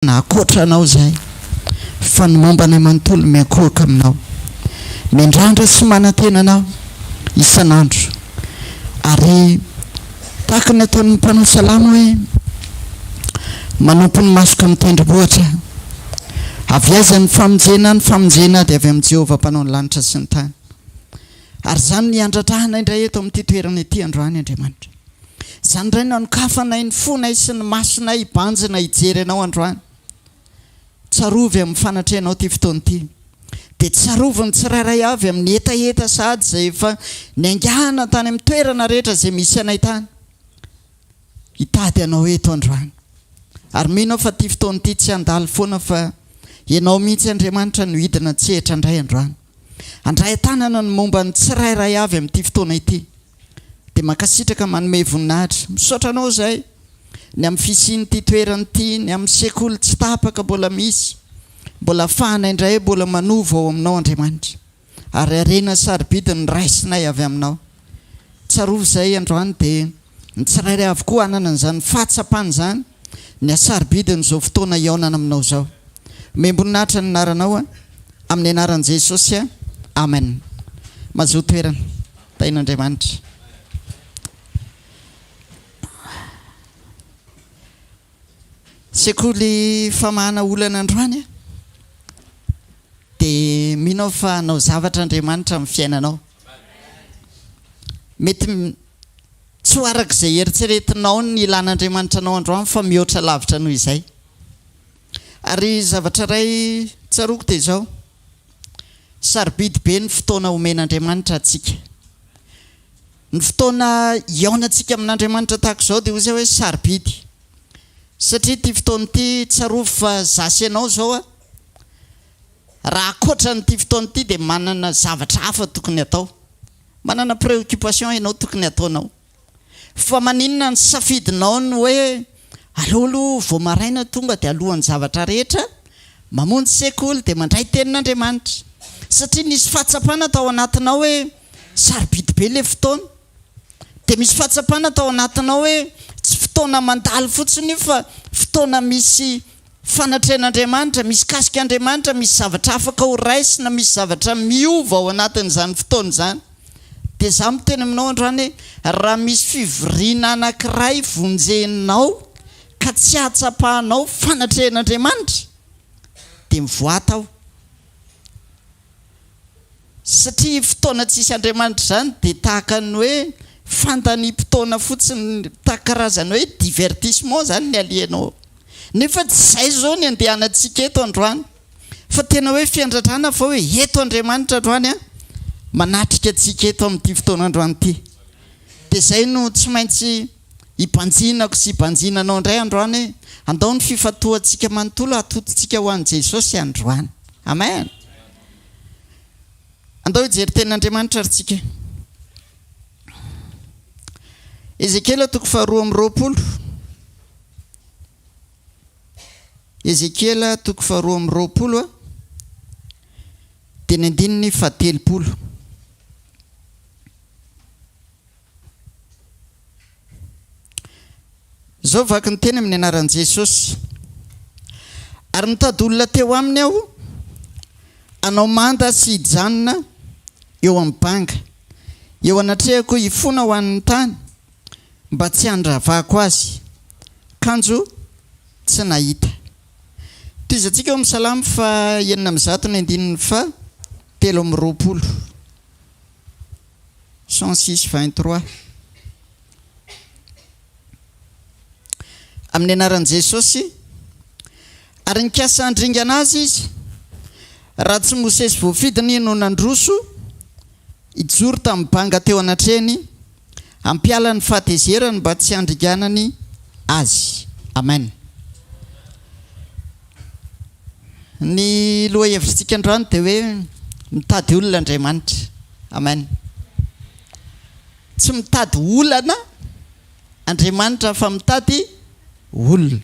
Nakoatranao zay fa ny mombanay manontolo miakoaka aminao, mindrandra sy manantenanao isan'andro, ary tahaka ny ataon'ny mpanao salama hoe manompo ny masoka mitendrombohitra, avy aiza ny famonjena dia avy amin'ny Jehovah mpanao ny lanitra sy ny tany. Ary zany ny andratrahana indray eto amin'ity toerana ity androany Andriamanitra. Zany indray nanokafana ny fonay sy ny masonay banjina hijery anao androany. Tsarovy amin'ny fanatrehanao ty fotoana ity. Dia tsarovy ny tsirairay avy amin'ny etaeta sady izay efa niangahana tany amin'ny toerana rehetra izay misy anay tany. Hitady anao eto androany. Ary mino fa ty fotoana ity tsy handalo foana fa ianao mihitsy Andriamanitra no hidina tsehatra indray androany. Andray tanana ny momba ny tsirairay avy amin'ity fotoana ity. Dia makasitraka manome voninahitra. Misaotra anao izay ny amin'ny fisiany ity toerana ity, ny amin'ny sekoly tsy tapaka mbola misy, mbola ahafahana indray mbola manova ao aminao Andriamanitra, ary arena saribidi ny raisinay avy aminao. Tsarovy izay androany dia ny tsirairay avy koa anana n'izany fahatsapana izany ny asaribidin'izao fotoana iaonana aminao izao. Memboninaitra ny anaranao amin'ny anaran'i Jesosy. Amen. Mazoa toerana tain'Andriamanitra. Sekoly famahana olana androany dia minao fa anao zavatra Andriamanitra amin'ny fiainanao. Mety tsy ho arak'izay eritreretinao ny ilan'Andriamanitra anao androany fa mihoatra lavitra noho izay. Ary zavatra iray tsaroko dia izao, sarobidy be ny fotoana omen'Andriamanitra atsika. Ny fotoana iaonantsika amin'Andriamanitra tahaka izao dia hoy hoe sarobidy. Satria ty fotoana ity tsarovy fa zasy ianao izao raha akoatra ny ty fotoana ity dia manana zavatra hafa tokony atao, manana préoccupation ianao tokony ataonao. Fa maninona ny safidinao ny hoe alolo vao maraina tonga dia alohan'ny zavatra rehetra mamonjy sekoly dia mandray tenin'Andriamanitra. Satria nisy fahatsapana tao anatinao hoe sarobidy be le fotoana, dia misy fahatsapana tao anatinao hoe tsy fotoana mandalo fotsiny fa fotoana misy fanatrehan'Andriamanitra, misy kasik'Andriamanitra, misy zavatra afaka ho raisina, misy zavatra miova ao anatin'izany fotoana izany. Dia izaho miteny aminao androany raha misy fivoriana anankiray vonjenao ka tsy ahatsapahanao fanatrehan'Andriamanitra dia mivoata aho. Satria fotoana tsisy Andriamanitra izany dia tahaka ny hoe fantany-potoana fotsiny, tahaka karazany hoe divertissement zany ny alianao. Nefa tsy izay zao ny andehanantsika eto androany, fa tena hoe fiandratrana fa hoe eto Andriamanitra androany manatrika antsika eto amin'ity fotoana androany ity. Dia izay no tsy maintsy hibanjinako sy hibanjinanao indray androany, andao ny fifatoantsika manontolo atotontsika ho an'i Jesosy androany. Amen. Andao hijery tenin'Andriamanitra ary tsika. Ezekela toko faharoa amby roapolo. Ezekela toko faharoa amby roapolo dia ny andininy fahatelopolo. Zao vaky ny teny amin'ny anaran'i Jesosy. Ary mitady olona teo aminy aho, anao manda sy hijanona eo amin'ny banga, eo anatrehako hifona ho an'ny tany mba tsy handravako azy, kanjo tsy nahita. Toizantsika eo amin'ny salamy fa 9:7 106:23. Amin'ny anaran'i Jesosy. Ary nikasa handringana azy izy, raha tsy Mosesy voafidiny no nandroso ijoro tamin'ny banga teo anatrehany, ampiala ny fahatezerany mba tsy handringanany azy. Amen. Ny loha hevitritsika androany dia hoe mitady olona Andriamanitra. Amen. Tsy mitady olana Andriamanitra fa mitady olona.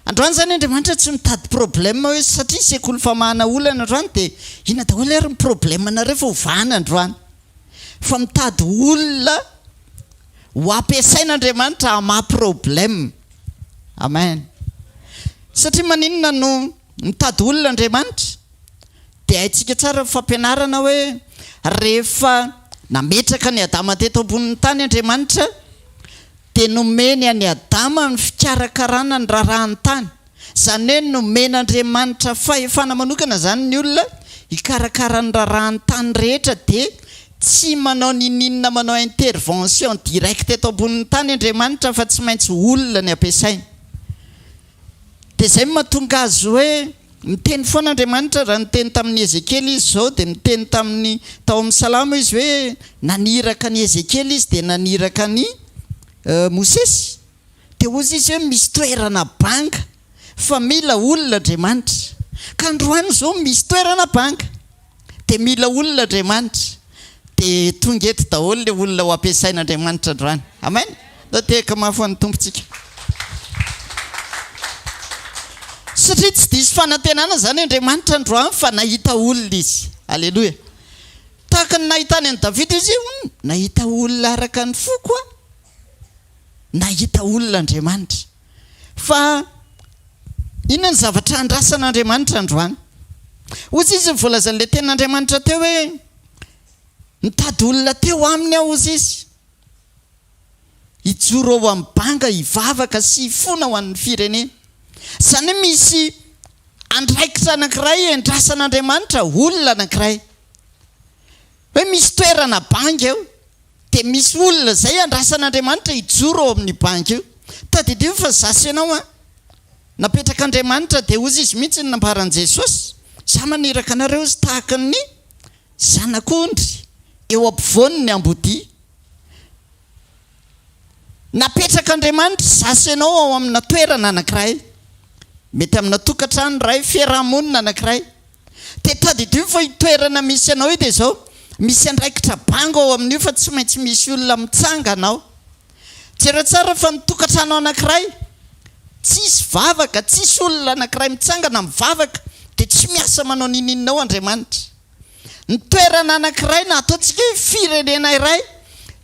Androany zany Andriamanitra tsy mitady problème hoe satria sekoly famahana olana androany dia ina daholo ary ny problème nareo fa hovana androany. Fa mitady olona ho ampiasain'Andriamanitra hamaha problème. Amen. satria maninona no mitady olona Andriamanitra dia haintsika tsara fampianarana hoe rehefa nametraka ny Adama teto ambonin'ny tany Andriamanitra dia nomeny any Adama ny fikarakarana ny rarahany tany. Zany hoe nomen'Andriamanitra fahefana manokana zany ny olona hikarakara ny rarahany tany rehetra dia tsy manao ninina manao intervention direct eto ambonin'ny tany Andriamanitra fa tsy maintsy olona ny ampiasainy. Dia zay mahatonga azy hoe miteny foana Andriamanitra raha niteny tamin'ny Ezekely izy zao dia miteny tamin'ny tao amin'ny Salamo izy hoe naniraka ny Ezekely izy dia naniraka ny Mosesy. Dia ozy izy hoe misy toerana banga fa mila olona Andriamanitra. Ka androany zao misy toerana banga dia mila olona Andriamanitra. Dia tonga eto daholo le olona ho ampiasain'Andriamanitra androany. Amen. Da teka mafy ny tompontsika. Satria tsy diso fanantenana zany Andriamanitra androany fa nahita olona izy. Alleluia. Tahaka ny nahitany an'i Davida izy nahita olona araka ny fo koa. Nahita olona Andriamanitra. Fa inona ny zavatra andrasan'Andriamanitra androany? Ozy izy volazan'ilay tenin'Andriamanitra teo hoe mitady olona teo aminy aho ozy izy. Hijoro ao amin'ny banga hivavaka sy hifona ho an'ny firenena. Zany misy andraikitra anankiray andrasan'Andriamanitra olona anankiray. Hoe misy toerana banga eo dia misy olona zay andrasan'Andriamanitra hijoro ao amin'ny banga io. Tadidio fa zasy ianao napetraka Andriamanitra dia ozy izy mihitsy ny nambaran'i Jesosy. Za maniraka anareo izy tahaka ny zanak'ondry eo ampovoany ny ambodia. Napetraka Andriamanitra zasy ianao ao amina toerana anankiray. Mety amina tokantrano ray fiarahamonina anankiray. Dia tadidio fa toerana misy anao io dia zao misy andraikitra banga ao amin'io fa tsy maintsy misy olona mitsanga anao. Jereo tsara fa ny tokantrano anankiray tsisy vavaka, tsisy olona anankiray mitsangana mivavaka dia tsy miasa manao nininao Andriamanitra. Ny toerana anankiray na ataontsika hoe firenena iray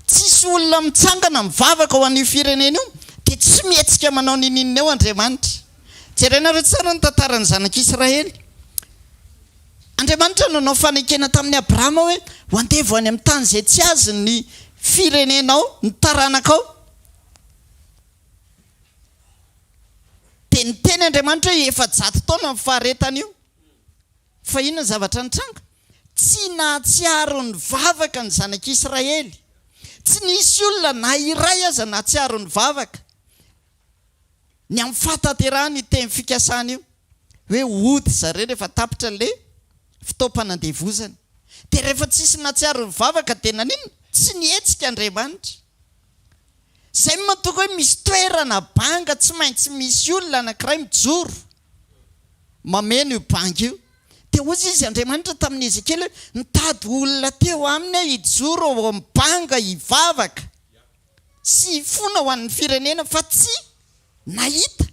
tsisy olona mitsangana mivavaka ho an'io firenena io dia tsy mihetsika manao nininao Andriamanitra. Jerenareo tsara ny tantaran'ny zanak'Israely. Andriamanitra nanao fanekena tamin'ny Abrahama hoe ho andevo any amin'ny tany izay tsy azy ny firenenao, ny taranakao. Dia niteny Andriamanitra hoe 700 taona ny faharetana io. Fa inona ny zavatra nitranga? Tsy nahatsiaro ny vavaka ny zanak'Israely. Tsy nisy olona na iray aza nahatsiaro ny vavaka. Ny amin'ny fataterahany teny fikasana io hoe ody zareo rehefa tapitra le fitaopanandevozana. Dia rehefa tsisy nahatsiaro ny vavaka dia nanino? Tsy nihetsika Andriamanitra. Zay mahatonga hoe misy toerana banga tsy maintsy misy olona anankiray mijoro mameno io banga io. Dia ozy izy Andriamanitra tamin'ny Ezekely hoe mitady olona teo aminy hijoro ao amin'ny banga hivavaka sy hifona ho an'ny firenena fa tsy nahita.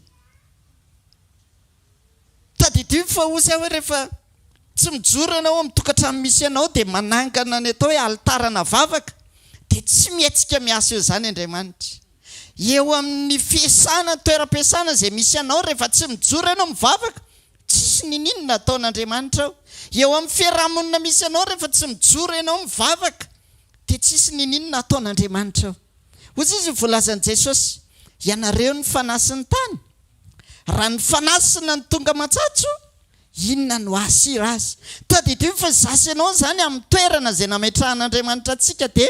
Tadidio fa ozy aho hoe rehefa tsy mijoro ianao amin'ny tokantrano misy ianao dia manangana ny atao hoe altarana vavaka dia tsy mihetsika miasa eo zany Andriamanitra. Eo amin'ny fiasana, toeram-piasana izay misy ianao rehefa tsy mijoro ianao mivavaka tsisy ninina ataon'Andriamanitra ao. Eo amin'ny fiarahamonina misy ianao rehefa tsy mijoro ianao mivavaka dia tsisy ninina ataon'Andriamanitra ao. Ozy izy voalazan'i Jesosy ianareo ny fanasiny tany. Raha ny fanasina ny tonga matsatso inona no asira azy? Tadidio fa zasy ianao zany amin'ny toerana izay nametrahan'Andriamanitra antsika dia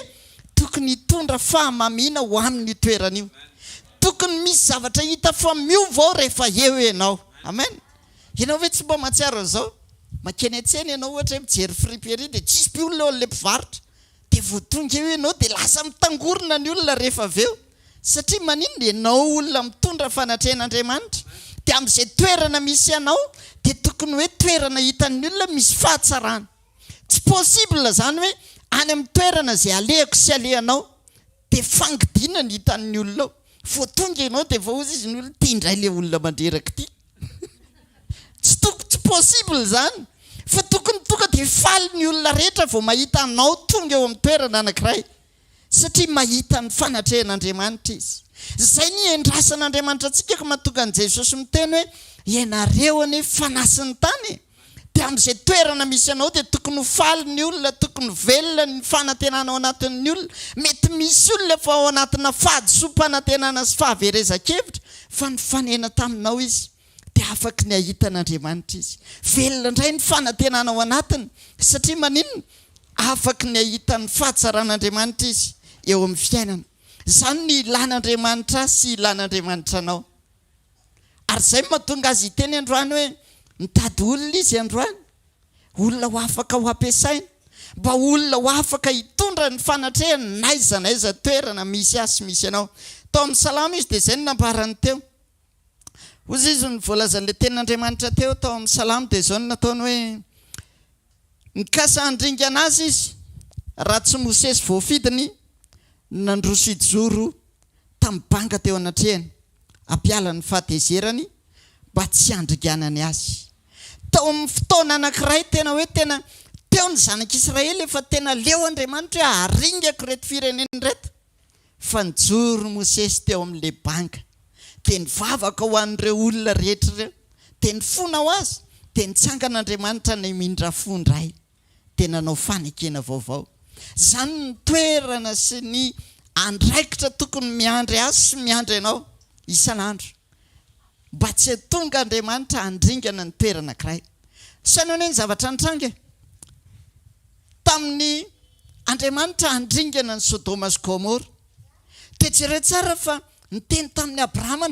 tokony hitondra fahamamiana ho amin'ny toerana io. Tokony misy zavatra hita fa miova ao rehefa eo ianao. Amen. Ianao hoe tsy mba mahatsiaro an'izao? Makeny an-tsena ianao ohatra hoe mijery friperie dia tsisy olona eo an'ilay mpivarotra. Dia vao tonga eo ianao dia lasa mitangorona ny olona rehefa avy eo. Satria manino dia ianao olona mitondra fanatrehan'Andriamanitra. Dia amin'izay toerana misy ianao dia tokony hoe toerana hitan'ny olona misy fahatsarana. Tsy possible zany hoe any amin'ny toerana izay alehako sy alehanao dia fangidina ny hitan'ny olona ao. Vao tonga ianao dia vao ozy izy ny olona tia indray ilay olona mandreraka ity. Tsy possible zany. Fa tokony tonga dia faly ny olona rehetra vao mahita anao tonga eo amin'ny toerana anankiray. Satria mahita ny fanatrehan'Andriamanitra izy. Zay ny endrasan'Andriamanitra antsika ka mahatonga an'i Jesosy miteny hoe ianareo ane fanasiny tany dia amin'izay toerana misy anao dia tokony ho faly ny olona, tokony velona ny fanantenana ao anatin'ny olona. Mety misy olona efa ao anatina fahadisom-panantenana sy fahaverezan-kevitra fa ny fanena taminao izy dia afaka ny ahita an'Andriamanitra izy. Velona indray ny fanantenana ao anatiny satria maninona afaka ny ahita ny fahatsaran'Andriamanitra izy eo amin'ny fiainana. Izany ny ilan'Andriamanitra sy ilan'Andriamanitra anao. Ary izay mahatonga azy hiteny androany hoe mitady olona izy androany, olona ho afaka ho ampiasaina, mba olona ho afaka hitondra ny fanatrehany n'aiza n'aiza toerana misy azy misy anao. Tao amin'ny Salama izy dia izay no nambarany teo. Ozy izy ny voalazan'ilay tenin'Andriamanitra teo tao amin'ny Salama dia izao no nataony hoe nikasa handringana azy izy raha tsy Mosesy voafidiny nandroso ijoro tamin'ny banga teo anatrehany ampiala ny fahatezerany mba tsy handriganany azy. Tao amin'ny fotoana anankiray tena hoe tena teo ny zanak'Israely efa tena leo Andriamanitra hoe haringako reto fireneny reto, fa nijoro Mosesy teo amin'ilay banga dia nivavaka ho an'ireo olona rehetra ireo, dia nifona ho azy dia nitsangan'Andriamanitra ny mindrafondray dia nanao fanekena vaovao. Izany ny toerana sy ny andraikitra tokony miandry azy sy miandry ianao isan'andro mba tsy hatonga Andriamanitra handringana ny toerana anankiray. Sainao ny zavatra nitranga tamin'ny Andriamanitra handringana ny Sodoma sy Gomora dia jereo tsara fa niteny tamin'ny Abrahama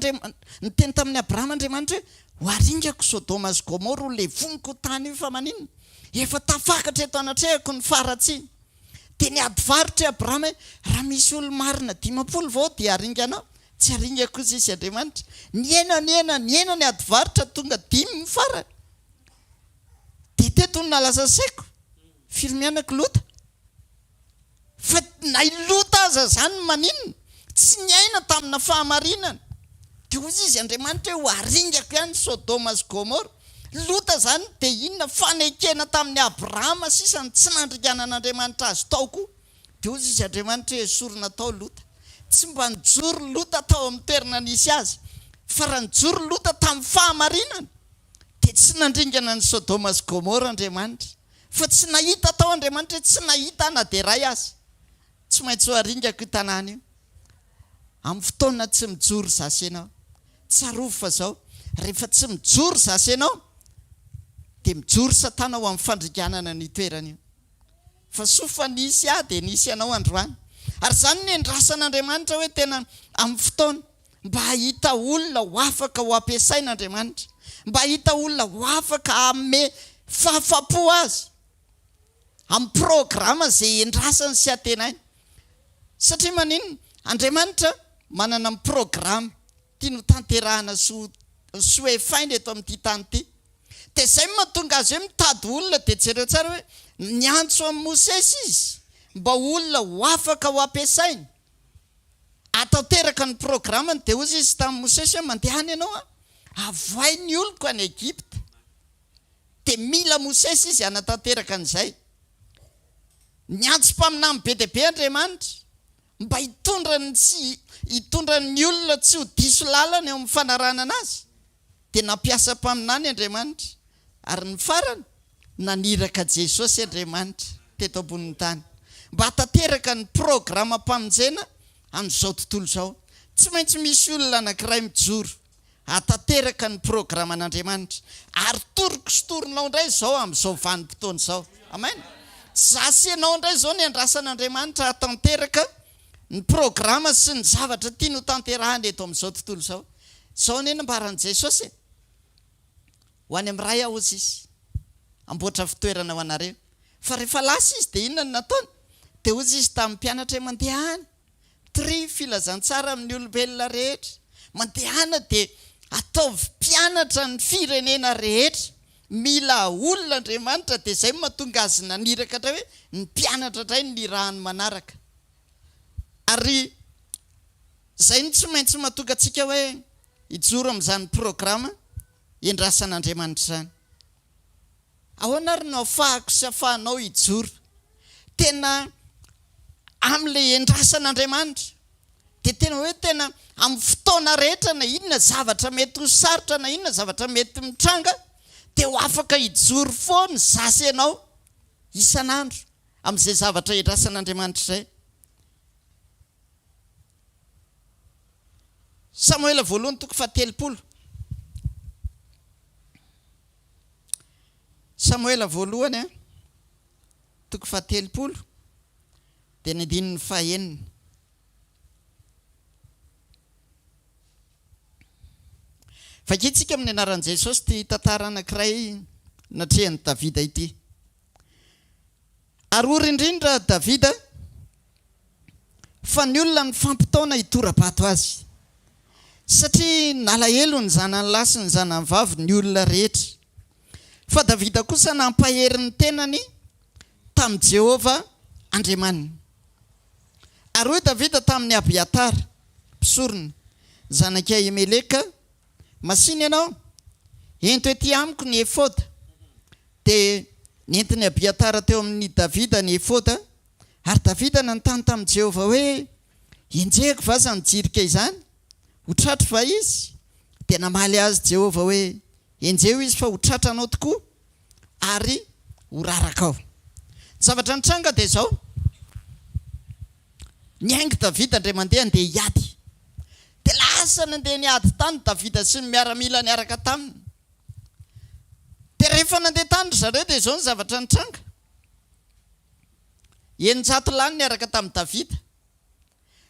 Andriamanitra hoe ho haringako Sodoma sy Gomora ho levoniko tany io fa maninona efa tafakatra eto anatrehako ny faratsiny. Dia niadivarotra Abrahama hoe raha misy olo marina 50 vao dia haringanao, tsy haringako izy izy Andriamanitra. Niena ny adivarotra tonga 5 mifara. Dia teto nalaza saiko firmianako lota. Fa na ilota aza zany maninona tsy niaina tamina fahamarinana. Dia ozy izy Andriamanitra hoe ho haringako ihany Sodoma sy Gomora. Lota zany dia inona fanekena tamin'ny Abrahama sisa ny tsy nandriganan'Andriamanitra azy tao koa. Dia ozy izy Andriamanitra hoe esorina tao lota. Tsy mba nijoro lota tao amin'ny toerana nisy azy, fa raha nijoro lota tamin'ny fahamarinana dia tsy nandringana ny Sodoma sy Gomora Andriamanitra, fa tsy nahita tao Andriamanitra hoe tsy nahita na dia ray azy. Tsy maintsy ho haringako io tanàna io. Amin'ny fotoana tsy mijoro zasy ianao, tsarovy fa zao rehefa tsy mijoro zasy ianao dia mijoro Satana ho amin'ny fandriganana ny toerana io. Fa sofa nisy dia nisy ianao androany. Ary izany ny andrasan'Andriamanitra hoe tena amin'ny fotoana mba hahita olona ho afaka ho ampiasain'Andriamanitra, mba hahita olona ho afaka haome fahafapo azy amin'ny programa izay endrasany sy atenainy. Satria maninona Andriamanitra manana amin'ny programa tiano tanterahana sy hoefaina eto amin'ity tany ity. Dia izay mahatonga azy hoe mitady olona dia jereo tsara hoe niantso amin'ny Mosesy izy mba olona ho afaka ho ampiasaina atao teraka ny programany. Dia ozy izy tamin'ny Mosesy hoe mandehany ianao avoay ny oloko any Egypta. Dia mila Mosesy izy hanatanteraka an'izay. Niantso mpaminany be dia be Andriamanitra mba hitondra ny olona tsy ho diso lalana eo amin'ny fanarana anazy. Dia nampiasa mpaminany Andriamanitra ary ny farany naniraka Jesosy Andriamanitra teto ambonin'ny tany mba hatateraka ny programa mpamonjena amin'izao tontolo izao. Tsy maintsy misy olona anankiray mijoro hatateraka ny programan'Andriamanitra ary toroko sy toronao indray izao amin'izao vanim-potoana izao. Amen. Zasy ianao indray izao ny andrasan'Andriamanitra hatanteraka ny programa sy ny zavatra tiano tanterahana eto amin'izao tontolo izao. Izao ny nambaran'i Jesosy ho any amin'ny ray aho ozy izy amboatra fitoerana ho anareo. Fa rehefa lasa izy dia inona no nataony? Dia ozy izy tamin'ny mpianatra mandehany filazantsara amin'ny olombelona rehetra, mandehana dia ataovy mpianatra ny firenena rehetra. Mila olona Andriamanitra dia izay mahatonga azy naniraka indray hoe ny mpianatra indray ny rahany manaraka. Ary izay ny tsy maintsy mahatonga antsika hoe hijoro amin'izany programa endrasan'Andriamanitra izany. Ahoana ary no ahafahako sy ahafahanao hijoro tena amin'ilay endrasan'Andriamanitra dia tena hoe tena amin'ny fotoana rehetra na inona zavatra mety ho sarotra na inona zavatra mety mitranga dia ho afaka hijoro foana zasy ianao isan'andro amin'izay zavatra hidrasan'Andriamanitra izay. Samuela voalohany toko 17. Samuela voalohany toko 17 dia ny 9. Fakitsika amin'ny anaran'i Jesosy ty tantara anankiray natrehan'i Davida ity. Arory indrindra Davida fa ny olona ny fampitaona hitora-bato azy, satria nalahelo ny zanany lahy sy ny zanany vavy ny olona rehetra. Fa Davida kosa nampahery ny tenany tamin'i Jehova Andriamanina. Ary hoy Davida tamin'ny Abiatara mpisorona zanak'i Ahimeleka, masiny ianao, ento ety amiko ny efoda. Dia nentiny Abiatara teo amin'ny Davida ny efoda, ary Davida nanontany tamin'i Jehova hoe enjehiko va sa nijirika izany? Ho tratro va izy? Dia namaly azy Jehova hoe enjeo izy fa ho tratranao tokoa ary ho raraka ao. Zavatra nitranga dia izao, niaingo Davida indray mandeha andeha hiady. Dia lasa nandeha niady tany Davida sy ny miaramila niaraka taminy. Dia rehefa nandeha tany zareo dia izao ny zavatra nitranga. 900 lahy niaraka tamin'i Davida.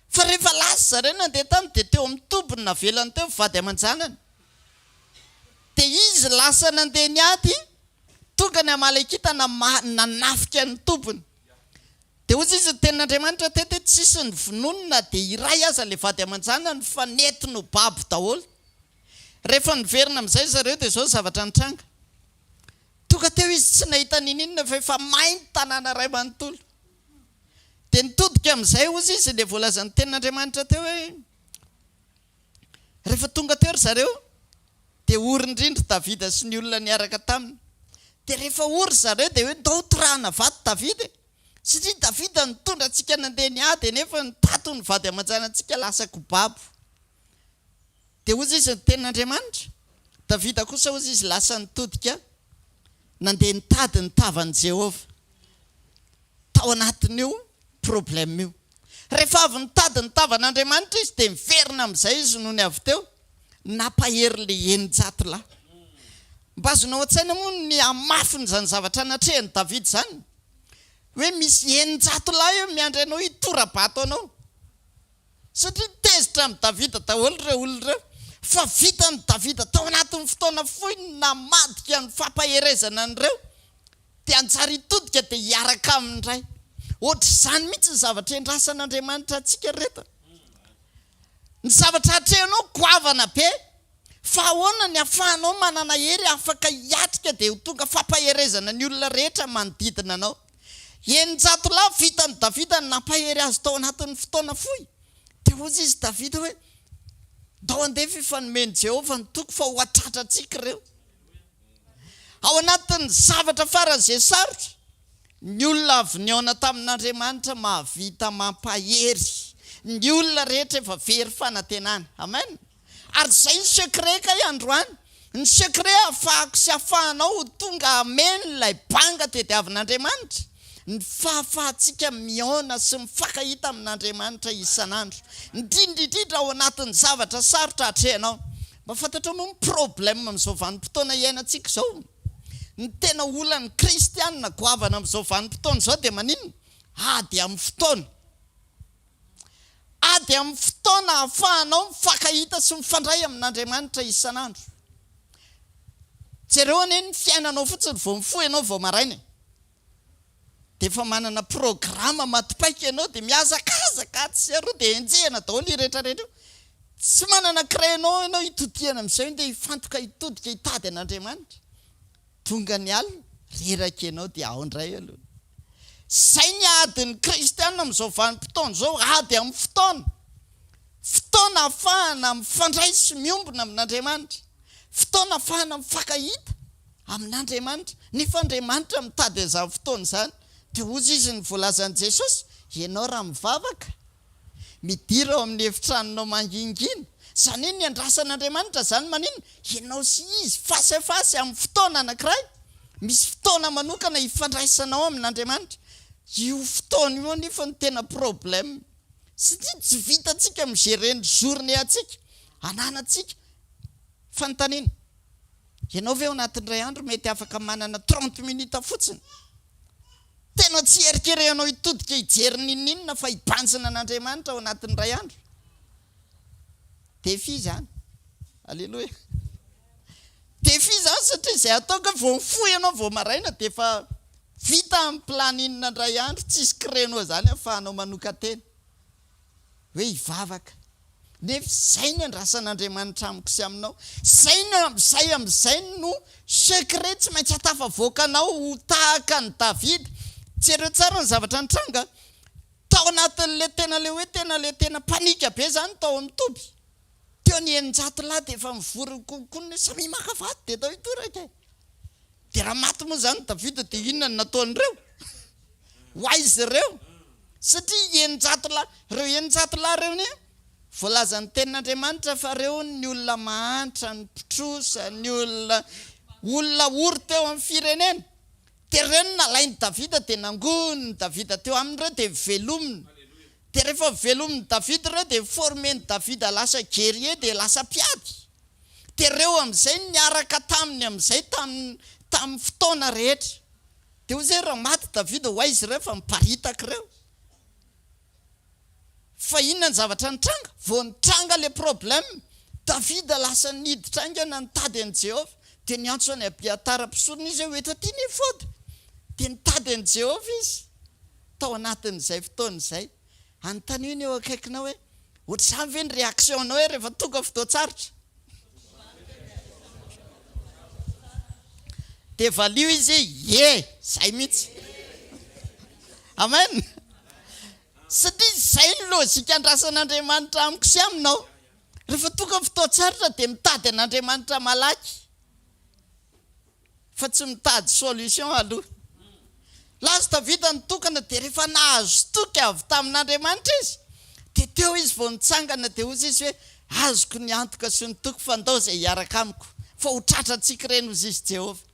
Fa rehefa lasa zareo nandeha tany dia teo amin'ny tobony navelany teo vady aman-janany. Dia izy lasa nandeha niady, tonga ny Amalekita nanafika ny tobony. Dia ozy izy tenin'Andriamanitra tety tsisy ny vononina dia iray aza ilay vady aman-janany fa nety no babo daholo. Rehefa niverina amin'izay zareo dia izao zavatra nitranga. Tonga teo izy tsy nahita ninina fa efa mainy tanàna ray manontolo. Dia nitodika amin'izay ozy izy ilay voalazan'ny tenin'Andriamanitra teo hoe rehefa tonga teo ry zareo dia ory indrindra Davida sy ny olona niaraka taminy. Dia rehefa ory zareo dia hoe ndao torahana vato Davida, satria Davida nitondra antsika nandeha niady nefa nitato ny vady aman-janantsika lasa kobabo. Dia ozy izy ny tenin'Andriamanitra. Davida kosa ozy izy lasa nitodika nandeha nitady ny tavan'i Jehova. Tao anatin'io problème io. Rehefa avy nitady ny tavan'Andriamanitra izy dia miverina amin'izay izy noho ny avy teo nampahery le 900 lahy. Mba azonao an-tsaina moa ny amafiny zany zavatra natrehany Davida zany. Hoe misy 900 lahy eo miandry anao hitora-bato anao. Satria tezitra amin'ny Davida daholo ireo olona ireo. Fa vitany Davida tao anatin'ny fotoana fohy namadika ny fampaherezana an'ireo. Dia anjary hitodika dia hiaraka aminy ray. Ohatr'izany mihitsy ny zavatra endrasan'Andriamanitra antsika rehetra. Ny zavatra hatrehanao goavana be, fa ahoana ny ahafahanao manana hery afaka hiatrika dia ho tonga fampaherezana ny olona rehetra manodidina anao. 900 lahy vitany Davida nampahery azy tao anatin'ny fotoana fohy. Dia ozy izy Davida hoe ndao andeha fifanomeny Jehova ny toko fa ho atratra antsika ireo. Ao anatin'ny zavatra faran'izay sarotra, ny olona avy niaona tamin'Andriamanitra mahavita mampahery ny olona rehetra efa very fanantenana. Amen. Ary izay ny secret kay androany. Ny secret ahafahako sy ahafahanao ho tonga ameny ilay banga tediavin'Andriamanitra. Ny fahafahantsika miaona sy mifankahita amin'Andriamanitra isan'andro. Indrindra ao anatin'ny zavatra sarotra hatrehanao. Mba fantatra moa ny problème amin'izao vanim-potoana iainantsika izao. Ny tena olan'ny kristianina goavana amin'izao vanim-potoana izao dia maninona? Ady amin'ny fotoana. Ady amin'ny fotoana ahafahanao mifankahita sy mifandray amin'Andriamanitra isan'andro. Jereo anie ny fiainanao fotsiny vao mifoha ianao vao maraina. Dia efa manana programa matipaika ianao dia mihazakazaka tsy aroa dia enjehana daholo irehetrarehetra. Tsy manana créneau ianao hitodiana amin'izay dia hifantoka hitodika hitady an'Andriamanitra. Tonga ny alina, reraka ianao dia ao indray aloha. Zay ny adin'ny kristianina amin'izao vanim-potoana izao, ady amin'ny fotoana. Fotoana ahafahana mifandray sy miombona amin'Andriamanitra. Fotoana ahafahana mifankahita amin'Andriamanitra. Nefa Andriamanitra mitady izany fotoana izany. Dia ozy izy ny voalazan'i Jesosy, ianao raha mivavaka, midira ao amin'ny efitranonao mangingina. Zany hoe ny andrasan'Andriamanitra zany manino ianao sy izy fasefasy amin'ny fotoana anankiray. Misy fotoana manokana ifandraisanao amin'Andriamanitra. Io fotoana io nefa ny tena problème. Satria tsy vitantsika migerer ny journée atsika. Ananatsika fanontaniana. Ianao ve ao anatin'iray andro mety afaka manana 30 minutes fotsiny. Tena tsy erikerenao hitodika hijery ninninona fa hibanjina an'Andriamanitra ao anatin'iray andro. Defi zany. Alléluia. Defi zany satria izay ataoko vao mifoy ianao vao maraina dia efa vita amin'ny planinina indray andro tsisy créneau zany afahanao manoka tena. Hoe hivavaka. Nefa izay ny andrasan'Andriamanitra amiko sy aminao. Izay amin'izay no secret tsy maintsy hatafavoakanao ho tahaka ny Davida. Tsereo tsara ny zavatra nitranga. Tao anatin'le tena le tena panika be zany tao amin'ny toby. Teo ny eninjato lahy dia efa mivory kokoa samy makavaty dia tao itoraka. Dia raha maty moa zany Davida dia inona no nataon'ireo? Waizy ireo. Satria eninjato lahy, ireo eninjato lahy ireo ne voalaza ny tenin'Andriamanitra fa reo ny olona mahantra, ny mpitrosa, ny olona ory teo amin'ny firenena. Dia ireo no nalainy Davida dia nangony Davida teo amin'ireo dia velominy. Dia rehefa velominy Davida ireo dia formeny Davida lasa guerrier dia lasa mpiady. Dia ireo amin'izay niaraka taminy amin'izay tamin'ny fotoana rehetra. Dia ho zay raha maty Davida ho aizy ireo fa miparitaka ireo. Fa inona ny zavatra nitranga? Vao nitranga le problème, Davida lasa niditra aingana nitady an'i Jehovah. Dia niantso any Abiatara mpisorona izy hoe eto ty ny fody. Dia nitady an'i Jehovah izy. Tao anatin'izay fotoana izay. Anontaniana eo akaikinao hoe ohatr'izany ve ny réaction-nao hoe rehefa tonga fotoan-tsarotra? Dia valio izy zay mihitsy. Amen. Satria izay ny lôjika andrasan'Andriamanitra amiko sy aminao. Rehefa tonga fotoan-tsarotra dia mitady an'Andriamanitra malaky. Fa tsy mitady solution aloha. Lasa Davida nitokana dia rehefa nahazo toky avy tamin'Andriamanitra izy. Dia teo izy vao nitsangana dia ozy izy hoe azoko ny antoka sy ny toky fa ndao izay hiaraka amiko. Fa ho tratratsika ireny ozy izy Jehovah.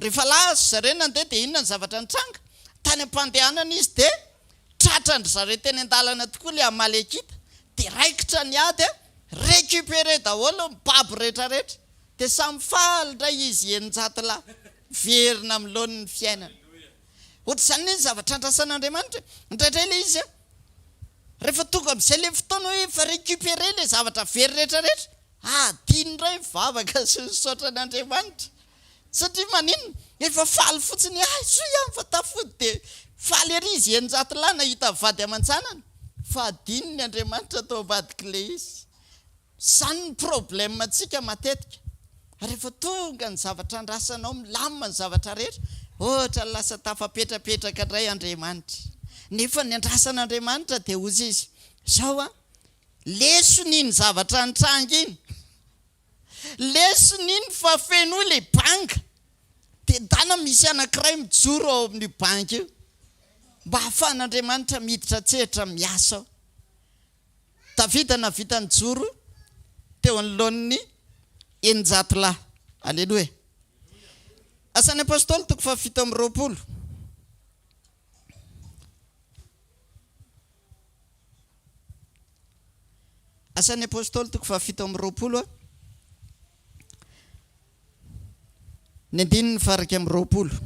Rehefa lazo zareo nandeha dia inona ny zavatra nitranga? Tany am-pandehanana izy dia tratrandry zareo teny an-dalana tokoa le Amalekita. Dia raikitra ny ady récupérer daholo mibaby rehetrarehetra. Dia samy faly indray izy eninjato lahy. Verina amin'ny laon'ny fiainana. Ohatr'izany ny zavatra andrasan'Andriamanitra. Indraindray ilay izy rehefa tonga amin'izay le fotoana hoe efa récupérer le zavatra very rehetrarehetra. Adiny indray mivavaka sy misaotra an'Andriamanitra. Satria manino? Efa faly fotsiny so ihany fa tafody dia faly ery izy eninjato lahy nahita vady aman-tsanana. Fa adiny ny Andriamanitra tao ambadik'le izy. Zany ny problème antsika matetika. Rehefa tonga ny zavatra andrasanao milamina ny zavatra rehetra, ohatra lasa tafapetrapetraka indray Andriamanitra. Nefa ny andrasan'Andriamanitra dia ozy izy zao lesony ny zavatra nitranga iny. Lesony iny fa feno le banga. Dia dana misy anankiray mijoro ao amin'ny banga io. Mba hahafahan'Andriamanitra miditra tsehatra miasa ao. Davida navita nijoro teo anoloan'ny eninjato lahy. Alleluia. Asan'ny apôstôly toko 7:20. Asan'ny apôstôly toko 7:20. Ny andininy faraka amin'ny 20.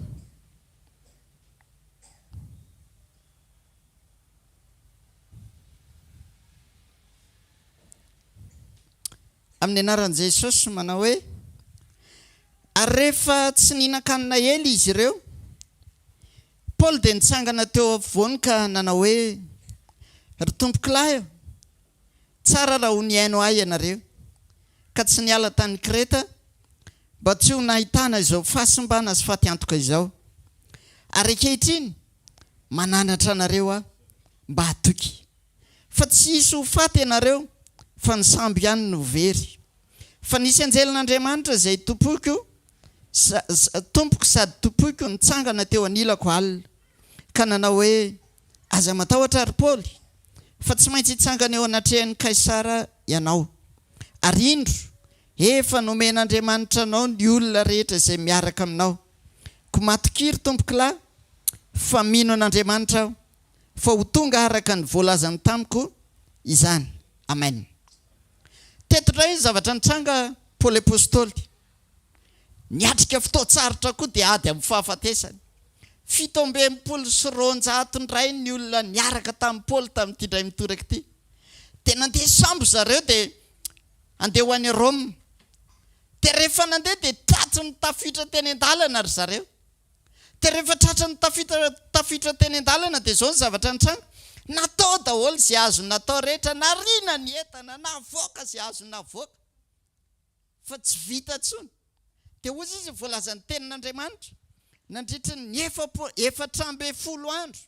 Amin'ny anaran'i Jesosy manao hoe ary rehefa tsy nihinan-kanina ely izy ireo, Paoly dia nitsangana teo afovoany ka nanao hoe ry tompoko lahy, tsara raha ho niaino ahy ianareo ka tsy niala tany Kreta mba tsy ho nahitana izao fahasimbana sy fahatiantoka izao. Ary ankehitriny mananatra anareo aho mba hatoky. Fa tsy hisy ho faty ianareo fa ny sambo ihany no very. Fa nisy anjelin'Andriamanitra izay tompoko sady tompoko nitsangana teo anilako alina ka nanao hoe aza matahotra ary Paoly fa tsy maintsy hitsangana eo anatrehan'ny kaisara ianao. Ary indro efa nomen'Andriamanitra anao ny olona rehetra izay miaraka aminao. Ko matokiry tompokilahy, fa mino an'Andriamanitra aho, fa ho tonga araka ny voalazany tamiko izany. Amen. Teto indray zavatra nitranga Paoly apôstôly. Niatrika fotoan-tsarotra koa dia ady amin'ny fahafatesany. 720 ndray ny olona niaraka tamin'ny Paoly tamin'ity indray mitoraka ity. Dia nandeha sambo zareo dia andeha ho any Rome. Dia rehefa nandeha dia tratry ny tafitra teny an-dalana ry zareo. Dia rehefa tratry ny tafitra teny an-dalana dia izao ny zavatra nitranga. Natao daholo izay azo natao rehetra, nariana ny entana, navoaka izay azo navoaka. Fa tsy vita intsony. Dia hozy izy voalazan'ny tenin'Andriamanitra. Nandritra ny 410 andro.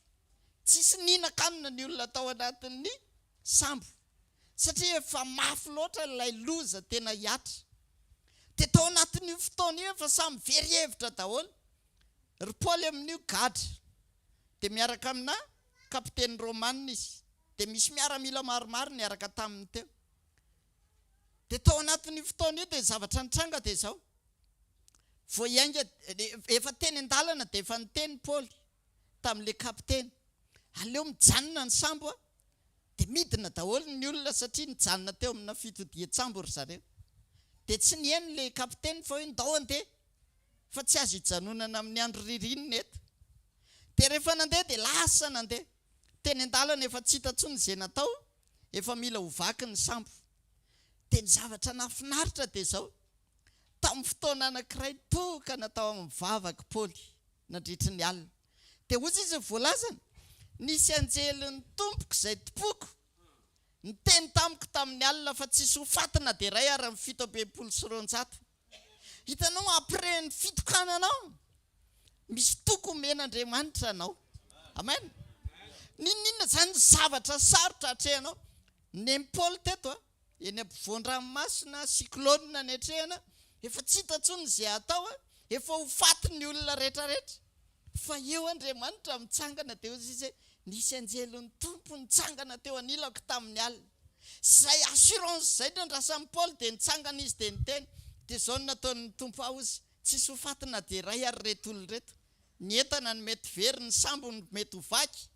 Tsisy nihinan-kanina ny olona tao anatin'ny sambo. Satria efa mafy loatra ilay loza tena hiatra. Dia tao anatin'io fotoana io efa samy very hevitra daholo. Ry Paoly amin'io gadra. Dia miaraka amina kapiteny Romanina izy. Dia misy miaramila maromaro niaraka taminy teo. Dia tao anatin'io fotoana io dia zavatra nitranga dia izao. Vao iainga efa teny an-dalana dia efa niteny Paoly tamin'ilay kapiteny. Aleo mijanona ny sambo dia midina daholo ny olona satria nijanona teo amina fitodian-tsambo ry zareo. Dia tsy nihaino ilay kapiteny fa hoe ndao andeha. Fa tsy azo hijanonana amin'ny andro ririnina eto. Dia rehefa nandeha dia lasa nandeha. Teny an-dalana efa tsy hita intsony izay natao, efa mila ho vaky ny sambo. Dia ny zavatra nafinaritra dia izao. Tamin'ny fotoana anankiray toka natao amin'ny vavaka Paoly nandritry ny alina. Dia hozy izy voalazana, nisy anjelin'ny tompoko izay tompoko niteny tamiko tamin'ny alina fa tsisy ho fatina dia iray ary amin'ny 720. Hitanao après ny fitokananao, misy toko men'Andriamanitra anao. Amen. Ninona zany zavatra sarotra atrehanao. Ny Paoly teto eny ampovoan-dranomasina siklônina ny atrehana. Efa tsy hita intsony izay atao, efa ho faty ny olona rehetrarehetra. Fa eo Andriamanitra mitsangana dia hozy izy nisy anjelin'ny tompo nitsangana teo anilako tamin'ny alina. Izay assurance izay nandrasan'ny Paoly dia nitsangana izy dia niteny. Dia izao no nataon'ny tompo aho izy, tsisy ho fatina dia iray ary reto olona reto. Ny entana ny mety very, ny sambo ny mety ho vaky,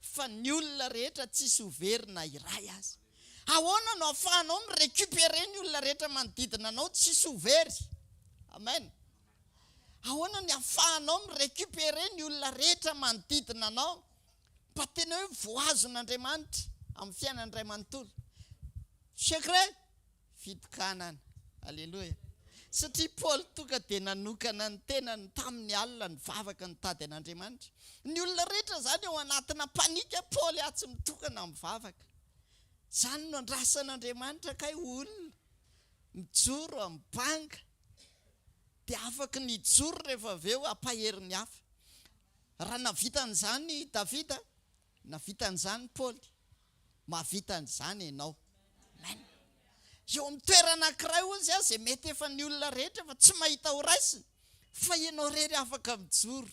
fa ny olona rehetra tsisy ho very na iray azy. Ahoana no ahafahanao mirécupérer ny olona rehetra manodidina anao tsisy ho very? Amen. Ahoana ny ahafahanao mirécupérer ny olona rehetra manodidina anao mba tena hoe voazon'Andriamanitra amin'ny fiainan'ny ray manontolo? Secret fitokanana. Alléluia. Satria Paoly tonga dia nanokana ny tenany tamin'ny alina ny vavaka ny tady an'Andriamanitra. Ny olona rehetra zany ao anatina panika, Paoly tsy mitokana amin'ny vavaka. Zany no andrasan'Andriamanitra kay olona mijoro amin'ny banga dia afaka ny joro rehefa avy eo ampahery ny hafa. Raha navitan'izany Davida, navitan'izany Paoly, mahavitan'izany ianao. Amen. Eo amin'ny toerana anankiray ozy izay mety efa ny olona rehetra fa tsy mahita ho raisiny, fa ianao rery afaka mijoro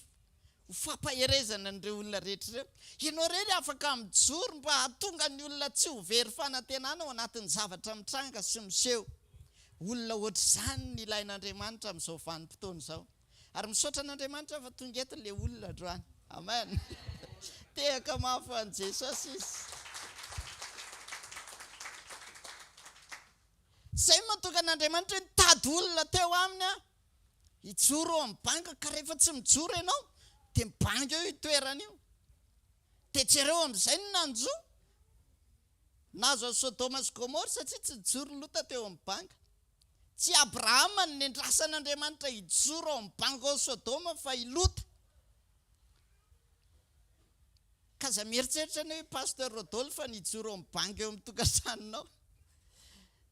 ho fampaherezana an'ireo olona rehetra ireo. Ianao rery afaka mijoro mba hahatonga ny olona tsy ho very fanantenana ao anatin'ny zavatra mitranga sy miseho. Olona ohatr'izany ny ilain'Andriamanitra amin'izao vanim-potoana izao. Ary misaotra an'Andriamanitra fa tonga eto ilay olona androany. Amen. Tehaka mafy an'i Jesosy izy. Izay mahatonga an'Andriamanitra nitady olona teo aminy hijoro eo amin'ny banga, ka rehefa tsy mijoro ianao dia mibanga eo itoerana io. Dia jereo amin'izay no nanjo nazo Sodoma sy Gomora satria tsy nijoro lota teo amin'ny banga. Tsy Abrahama ny andrasan'Andriamanitra hijoro ao amin'ny banga ao Sodoma fa i Lota. Ka za mieritreritra ny hoe pasteur Rodolphe nijoro ao amin'ny banga eo amin'ny tokantranonao.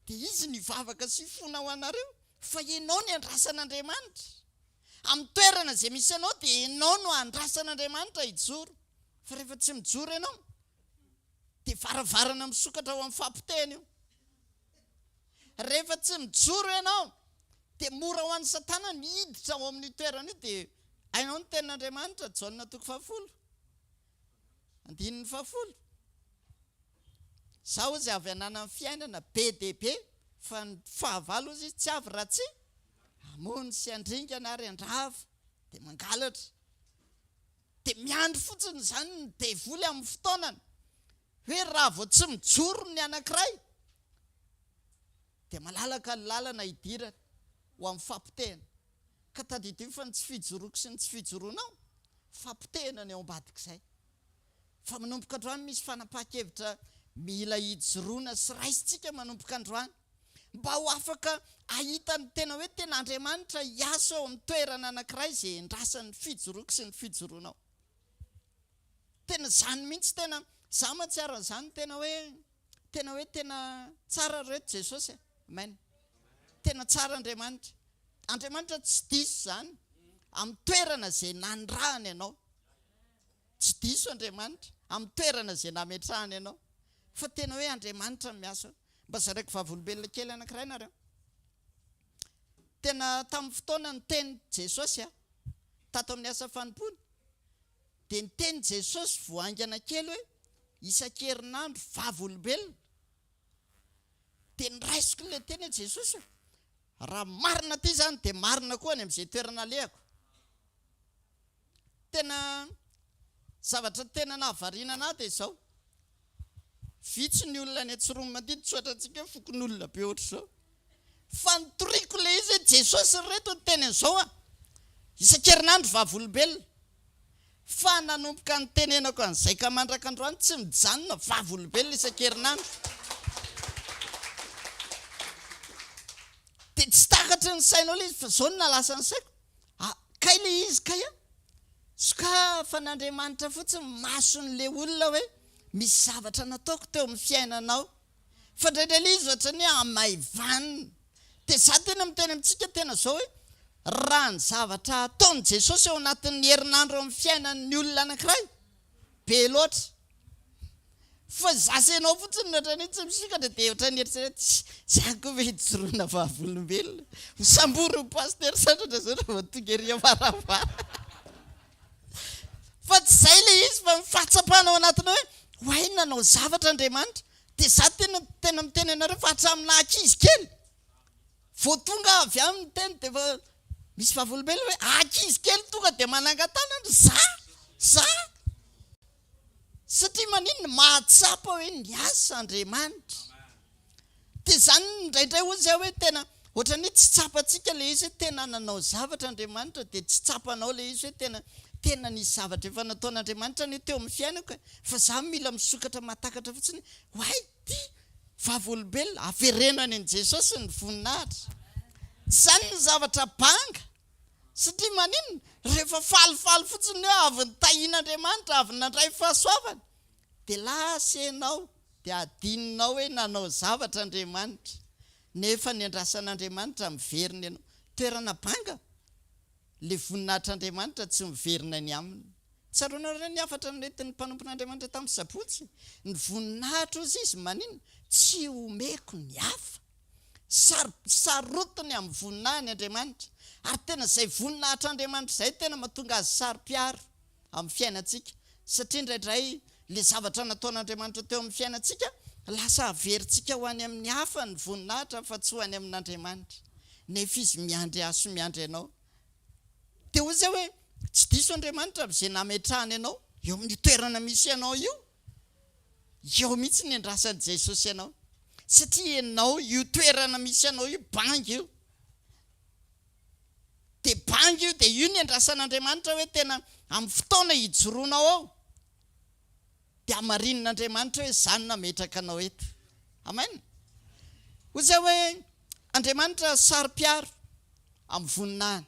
Dia izy ny vavaka sy fona ho anareo, fa ianao ny andrasan'Andriamanitra. Amin'ny toerana izay misy anao dia ianao no andrasan'Andriamanitra hijoro. Fa rehefa tsy mijoro ianao dia varavarana misokatra ao amin'ny fampiteny io. Rehefa tsy mijoro ianao dia mora ho an'ny Satana miditra ao amin'ny toerana io dia hainao ny tenin'Andriamanitra. Jaona 10:10. zaho izay avy anana amin'ny fiainana be dia be fa ny fahavalo izy tsy avy ratsy amony sy andringana ary andrava dia mangalatra dia miandry fotsiny izany ny devoly amin'ny fotoanany hoe raha vao tsy mijoro ny anankiray dia malalaka ny lalana idirana ho amin'ny fampitehana ka tadidio fa ny tsy fijoroako sy ny tsy fijoroanao fampitehana ny ao ambadika izay fa manomboka androany misy fanapahan-kevitra mila hijoroana sy raisitsika manomboka androany mba ho afaka ahitany tena hoe tena Andriamanitra hiasa ao amin'ny toerana anankiray izay endrasan'ny fijoroako sy ny fijoroanao. Tena izany mihitsy tena za mahatsiaro an'izany tena hoe tena tsara reto Jesosy. Amen. Tena tsara Andriamanitra. Andriamanitra tsy diso izany amin'ny toerana izay nandrahany ianao. Tsy diso Andriamanitra amin'ny toerana izay nametrahany ianao. Fa tena hoe Andriamanitra miasa. Mba zaraiko vavolombelona kely anankiray nareo. Tena tamin'ny fotoana ny teny Jesosy tato amin'ny asa fanompony dia ny teny Jesosy voaingana kely hoe isan-kerinandro vavolombelona dia niraisiko ilay teny Jesosy raha marina ity izany dia marina koa any amin'izay toerana alehako. Tena zavatra tena nahavariana dia izao vitsy ny olona ny atsoromy mandidy tsy ohatra antsika hoe fokon'olona be ohatra izao fa nitoriako ilay izy Jesosy reto ny teny an'izao isan-kerinandro vavolombelona fa nanomboka ny tenenako an'izay ka mandraka androany tsy mijanona vavolombelona isan-kerinandro dia tsy takatra ny sainao ilay izy fa zao no nalasa ny saiko kay ilay izy kay soka fa n'Andriamanitra fotsiny mason'ilay olona hoe misy zavatra nataoko teo amin'ny fiainanao fa ndraindray izy ohatra ny amaivany dia za tena miteny amintsika tena zao hoe raha ny zavatra ataony Jesosy ao anatin'ny herinandro amin'ny fiainan'ny olona anankiray be loatra fa zasenao fotsiny ohatra ny tsy misokatra dia ohatra ny eritrereto zako hoe hijoroana vavolombelona misambory ho pasteur satrotra zao raha tonga ery avaravara fa tsy izay ilay izy fa mifahatsapana ao anatiny hoe hoay nanao zavatra Andriamanitra dia za tena miteny anareo fa hatramina ankizy kely vao tonga avy amin'ny teny dia fa misy vavolombelona hoe ankizy kely tonga dia manangan-tanana za satria maninona mahatsapa hoe niasa Andriamanitra dia izany indraindray ozy hoe tena ohatra ny tsy tsapantsika ilay izy hoe tena nanao zavatra Andriamanitra dia tsy tsapanao ilay izy hoe tena nisy zavatra efa nataon'Andriamanitra ny teo amin'ny fiainako fa za mila misokatra mahatakatra fotsiny hoay ty vavolombelona averenany an'i Jesosy ny voninahitra izany ny zavatra banga satria maninona rehefa falifaly fotsiny hoe avy nitahian'Andriamanitra avy nandray fahasoavana dia lasa ianao dia adininao hoe nanao zavatra Andriamanitra nefa ny andrasan'Andriamanitra miverina ianao toerana banga le voninahitr'Andriamanitra tsy miverina ny aminy. Tsaroana ireny ny afatra nentin'ny mpanompon'Andriamanitra tamin'ny sabotsy ny voninahitra ozy izy maninona tsy omeko ny hafa sarotiny amin'ny voninahiny Andriamanitra ary tena izay voninahitr'Andriamanitra izay tena mahatonga azy saro-piaro amin'ny fiainantsika satria indraindray le zavatra nataon'Andriamanitra teo amin'ny fiainantsika lasa averintsika ho any amin'ny hafa ny voninahitra fa tsy ho any amin'Andriamanitra nefa izy miandry aso miandry ianao dia hoy izay hoe tsy diso Andriamanitra amin'izay nametrahany ianao eo amin'ny toerana misy ianao eo mihitsy ny andrasan'i Jesosy ianao satria ianao io toerana misy ianao io banga io dia banga io dia io ny andrasan'Andriamanitra hoe tena amin'ny fotoana hijoroanao ao dia hamarin'Andriamanitra hoe izany nametraka anao eto. Amen. Hoy izay hoe Andriamanitra saro-piaro amin'ny voninahiny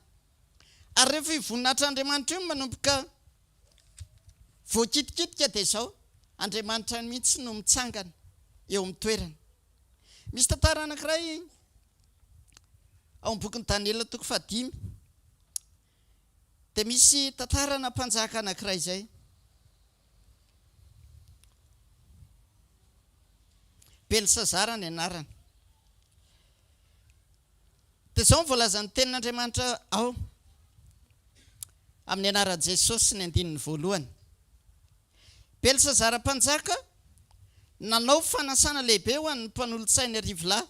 ary rehefa ivoninahitr'Andriamanitra io manomboka voakitikitika dia izao Andriamanitra mihitsy no mitsangana eo amin'ny toerana. Misy tantara anankiray ao amin'ny bokin'ny Daniela toko 5 dia misy tantarana mpanjaka anankiray izay Belsazara ny anarany dia izao mivoalaza ny tenin'Andriamanitra ao amin'ny anaran'i Jesosy ny andininy voalohany. Belsazara mpanjaka nanao fanasana lehibe ho an'ny mpanolotsaina rivolahy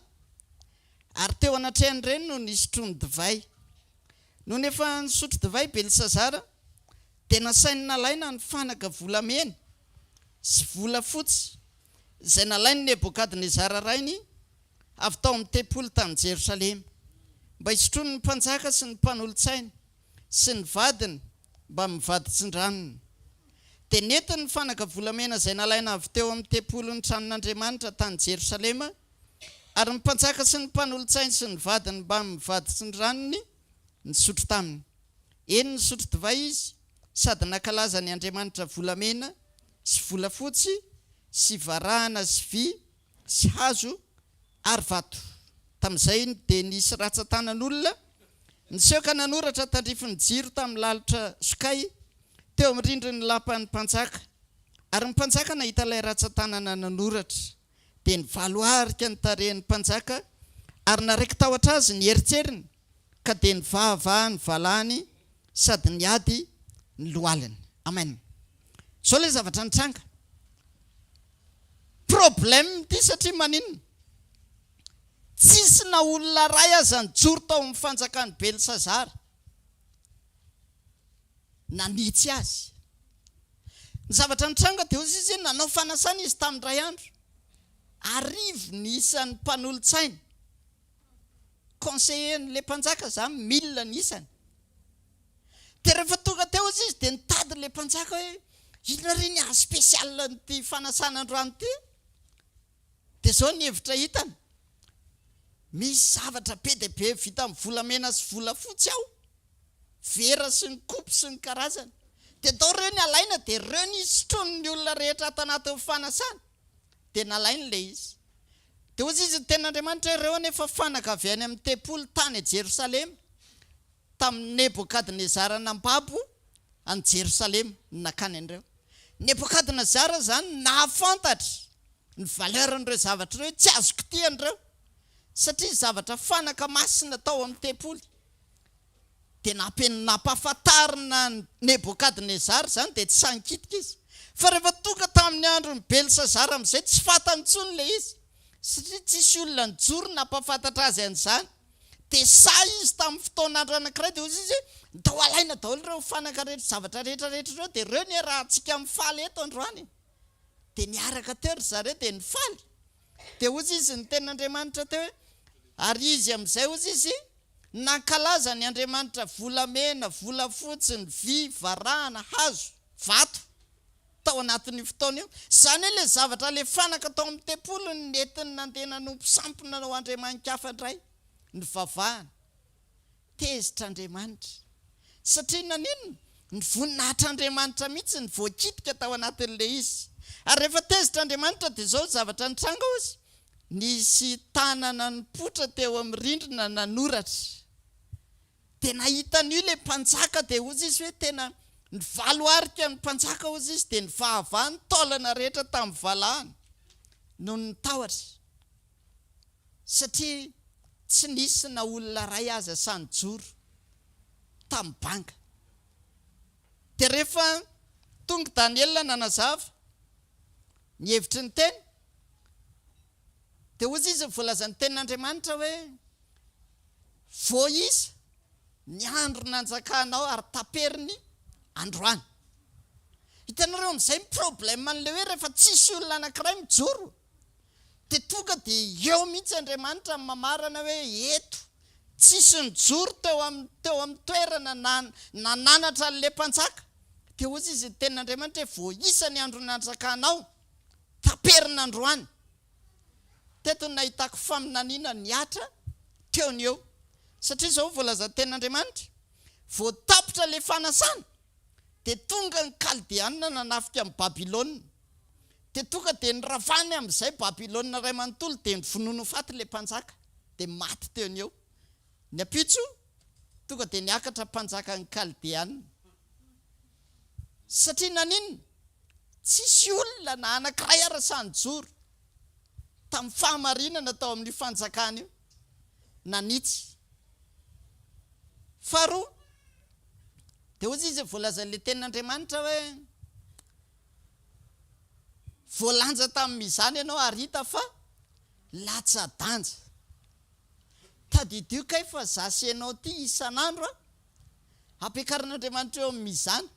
ary teo anatrehany ireny no nisotrony divay no nefa nisotro divay Belisazara dia nasainy nalaina ny fanaka volamena sy volafotsy izay nalainy Nebokadnezara rainy avy tao amin'ny tempolo tany Jerosalema mba hisotrony ny mpanjaka sy ny mpanolotsaina sy ny vadiny mba mivaditsin-dranony. Dia netiny ny fanaka volamena izay nalaina avy teo amin'ny tempolo ny tranon'Andriamanitra tany Jerosalema ary ny mpanjaka sy ny mpanolotsaina sy ny vadiny mba mivaditsin-dranony nisotro taminy. Eny nisotro divay izy sady nakalaza ny Andriamanitra volamena sy volafotsy sy varahana sy vy sy hazo ary vato. Tamin'izay dia nisy ratsan-tanan'olona niseho ka nanoratra tandrifin'ny jiro tamin'ny lalitra sokay teo amin'ny rindrin'ny lapan'ny mpanjaka ary ny mpanjaka nahita ilay ratsan-tanana nanoratra dia nivaloarika ny tarehin'ny mpanjaka ary naraiky tahotra azy ny eritseriny ka dia nivava ny valany sady niady ny lohaliny. Amen. Zao ilay zavatra nitranga. Problème ty satria maninona? Tsisy na olona ray aza nijoro tao amin'ny fanjakany Belisazara nanitsy azy. Ny zavatra nitranga dia ozy izy nanao fanasana izy tamin'ny ray andro. Arivo ny isan'ny mpanolotsaina. Conseillen'le mpanjaka zany 1000 ny isany. Dia rehefa tonga teo izy dia nitady le mpanjaka hoe inona ry ny spécial n'ity fanasana androany ity? Dia zao ny hevitra hitany. Misy zavatra be dia be vita amin'ny volamena sy volafotsy ao. Vera sy ny kopy sy ny karazany. Dia tao ireo ny alaina dia ireo ny sotrony ny olona rehetra ato anatin'ny fanasana. Dia nalainy ilay izy. Dia ozy izy ten'Andriamanitra ireo nefa fanaka avy any amin'ny tempolo tany Jerosalema tamin'ny Nebokadnezara nambabo any Jerosalema nakany an'ireo. Nebokadnezara zany nahafantatra ny valeran'ireo zavatra ireo tsy azoko ty an'ireo satria zavatra fanaka masina tao amin'ny tempolo. Dia nampahafantarina Nebokadnezara zany dia tsy sankitika izy. Fa rehefa tonga tamin'ny andron'ny Belisazara amin'izay tsy fantany intsony ilay izy satria tsisy olona nijoro nampahafantatra azy an'izany. Dia say izy tamin'ny fotoan'andro anankiray dia ozy izy tao alaina daholo ireo fanaka rehetra zavatra rehetrarehetra ireo dia ireo ny raha antsika mifaly eto androany. Dia niaraka teo ry zareo dia nifaly. Dia ozy izy ny ten'Andriamanitra teo hoe ary izy amin'izay ozy izy nankalaza ny Andriamanitra volamena, volafotsy, ny vy, varahana, hazo, vato tao anatin'ny fotoana io. Zany hoe ilay zavatra ilay fanaka tao amin'ny tempolo ny netiny nandena no mpisampona ao Andriamanikafa indray ny vavahana. Tezitra Andriamanitra. Satria naninona? Ny voninahitr'Andriamanitra mihitsy ny voakitika tao anatin'ilay izy. Ary rehefa tezitra Andriamanitra dia zao zavatra nitranga ozy. Nisy tanana nipotra teo amin'ny rindrina nanoratra. Dia nahita an'io ilay mpanjaka dia ozy izy hoe tena nivaloarika ny mpanjaka ozy izy dia nivavah ny taolana rehetra tamin'ny valahany no nitahotra. Satria tsy nisy na olona ray aza sa nijoro tamin'ny banga. Dia rehefa tonga Daniel nanazava ny hevitry ny teny dia ozy izy voalazany tenin'Andriamanitra hoe voaisa ny andro nanjakanao ary taperiny androany. Hitanareo amin'izay problème an'ilay hoe rehefa tsisy olona anankiray mijoro dia tonga dia eo mihitsy Andriamanitra mamarana hoe eto tsisy nijoro teo amin'ny toerana nananatra an'ilay mpanjaka. Dia ozy izy tenin'Andriamanitra hoe voaisa ny andro nanjakanao taperina androany. Teto nahitako faminaniana niatra teo ny eo. Satria zao voalaza tenin'Andriamanitra voatapitra ilay fanasana dia tonga ny Kaldiana nanafika amin'ny Babilôna. Dia tonga dia niravany amin'izay Babilôna ray manontolo dia nivonono faty ilay mpanjaka dia maty teo ny eo. Ny apitso tonga dia niakatra mpanjaka ny Kaldiana. Satria naninona? Tsisy olona na anankiray ara-sa nijoro tamin'ny fahamarinana tao amin'ny fanjakana io nanitsy. Faharoa dia ozy izy voalazan'ilay tenin'Andriamanitra hoe voalanja tamin'izany ianao ary hita fa latsa-danja. Tadidio kay fa zasy ianao ty isan'andro ampiakarin'Andriamanitra eo amin'izany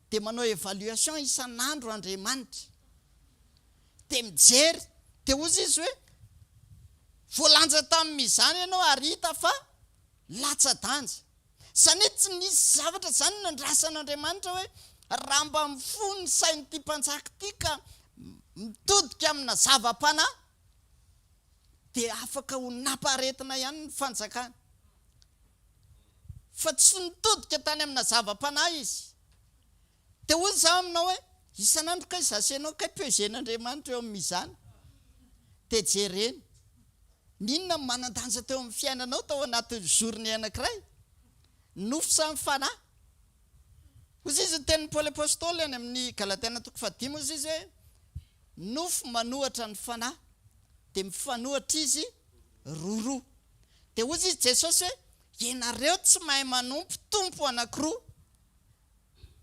dia manao évaluation isan'andro Andriamanitra dia mijery dia ozy izy hoe voalanja tamin'izany ianao ary hita fa latsa-danja. Zany tsy nisy zavatra zany nandrasan'Andriamanitra hoe raha mba mifony sainy ty mpanjaka ty ka mitodika amina zava-panahy dia afaka ho namparetina ihany ny fanjakana. Fa tsy mitodika tany amina zava-panahy izy. Dia hoy za aminao hoe isan'andro kay zasenao kay pezen'Andriamanitra eo amin'izany. Dia jereny. Ninona manan-danja teo amin'ny fiainanao tao anatin'ny journée anankiray? Nofo sa ny fanahy? Ozy izy tenin'ny Paoly apôstôly any amin'ny Galatiana 5 ozy izy hoe nofo manohatra ny fanahy dia mifanohatra izy roa. Dia ozy izy Jesosy hoe ianareo tsy mahay manompo tompo anankiroa.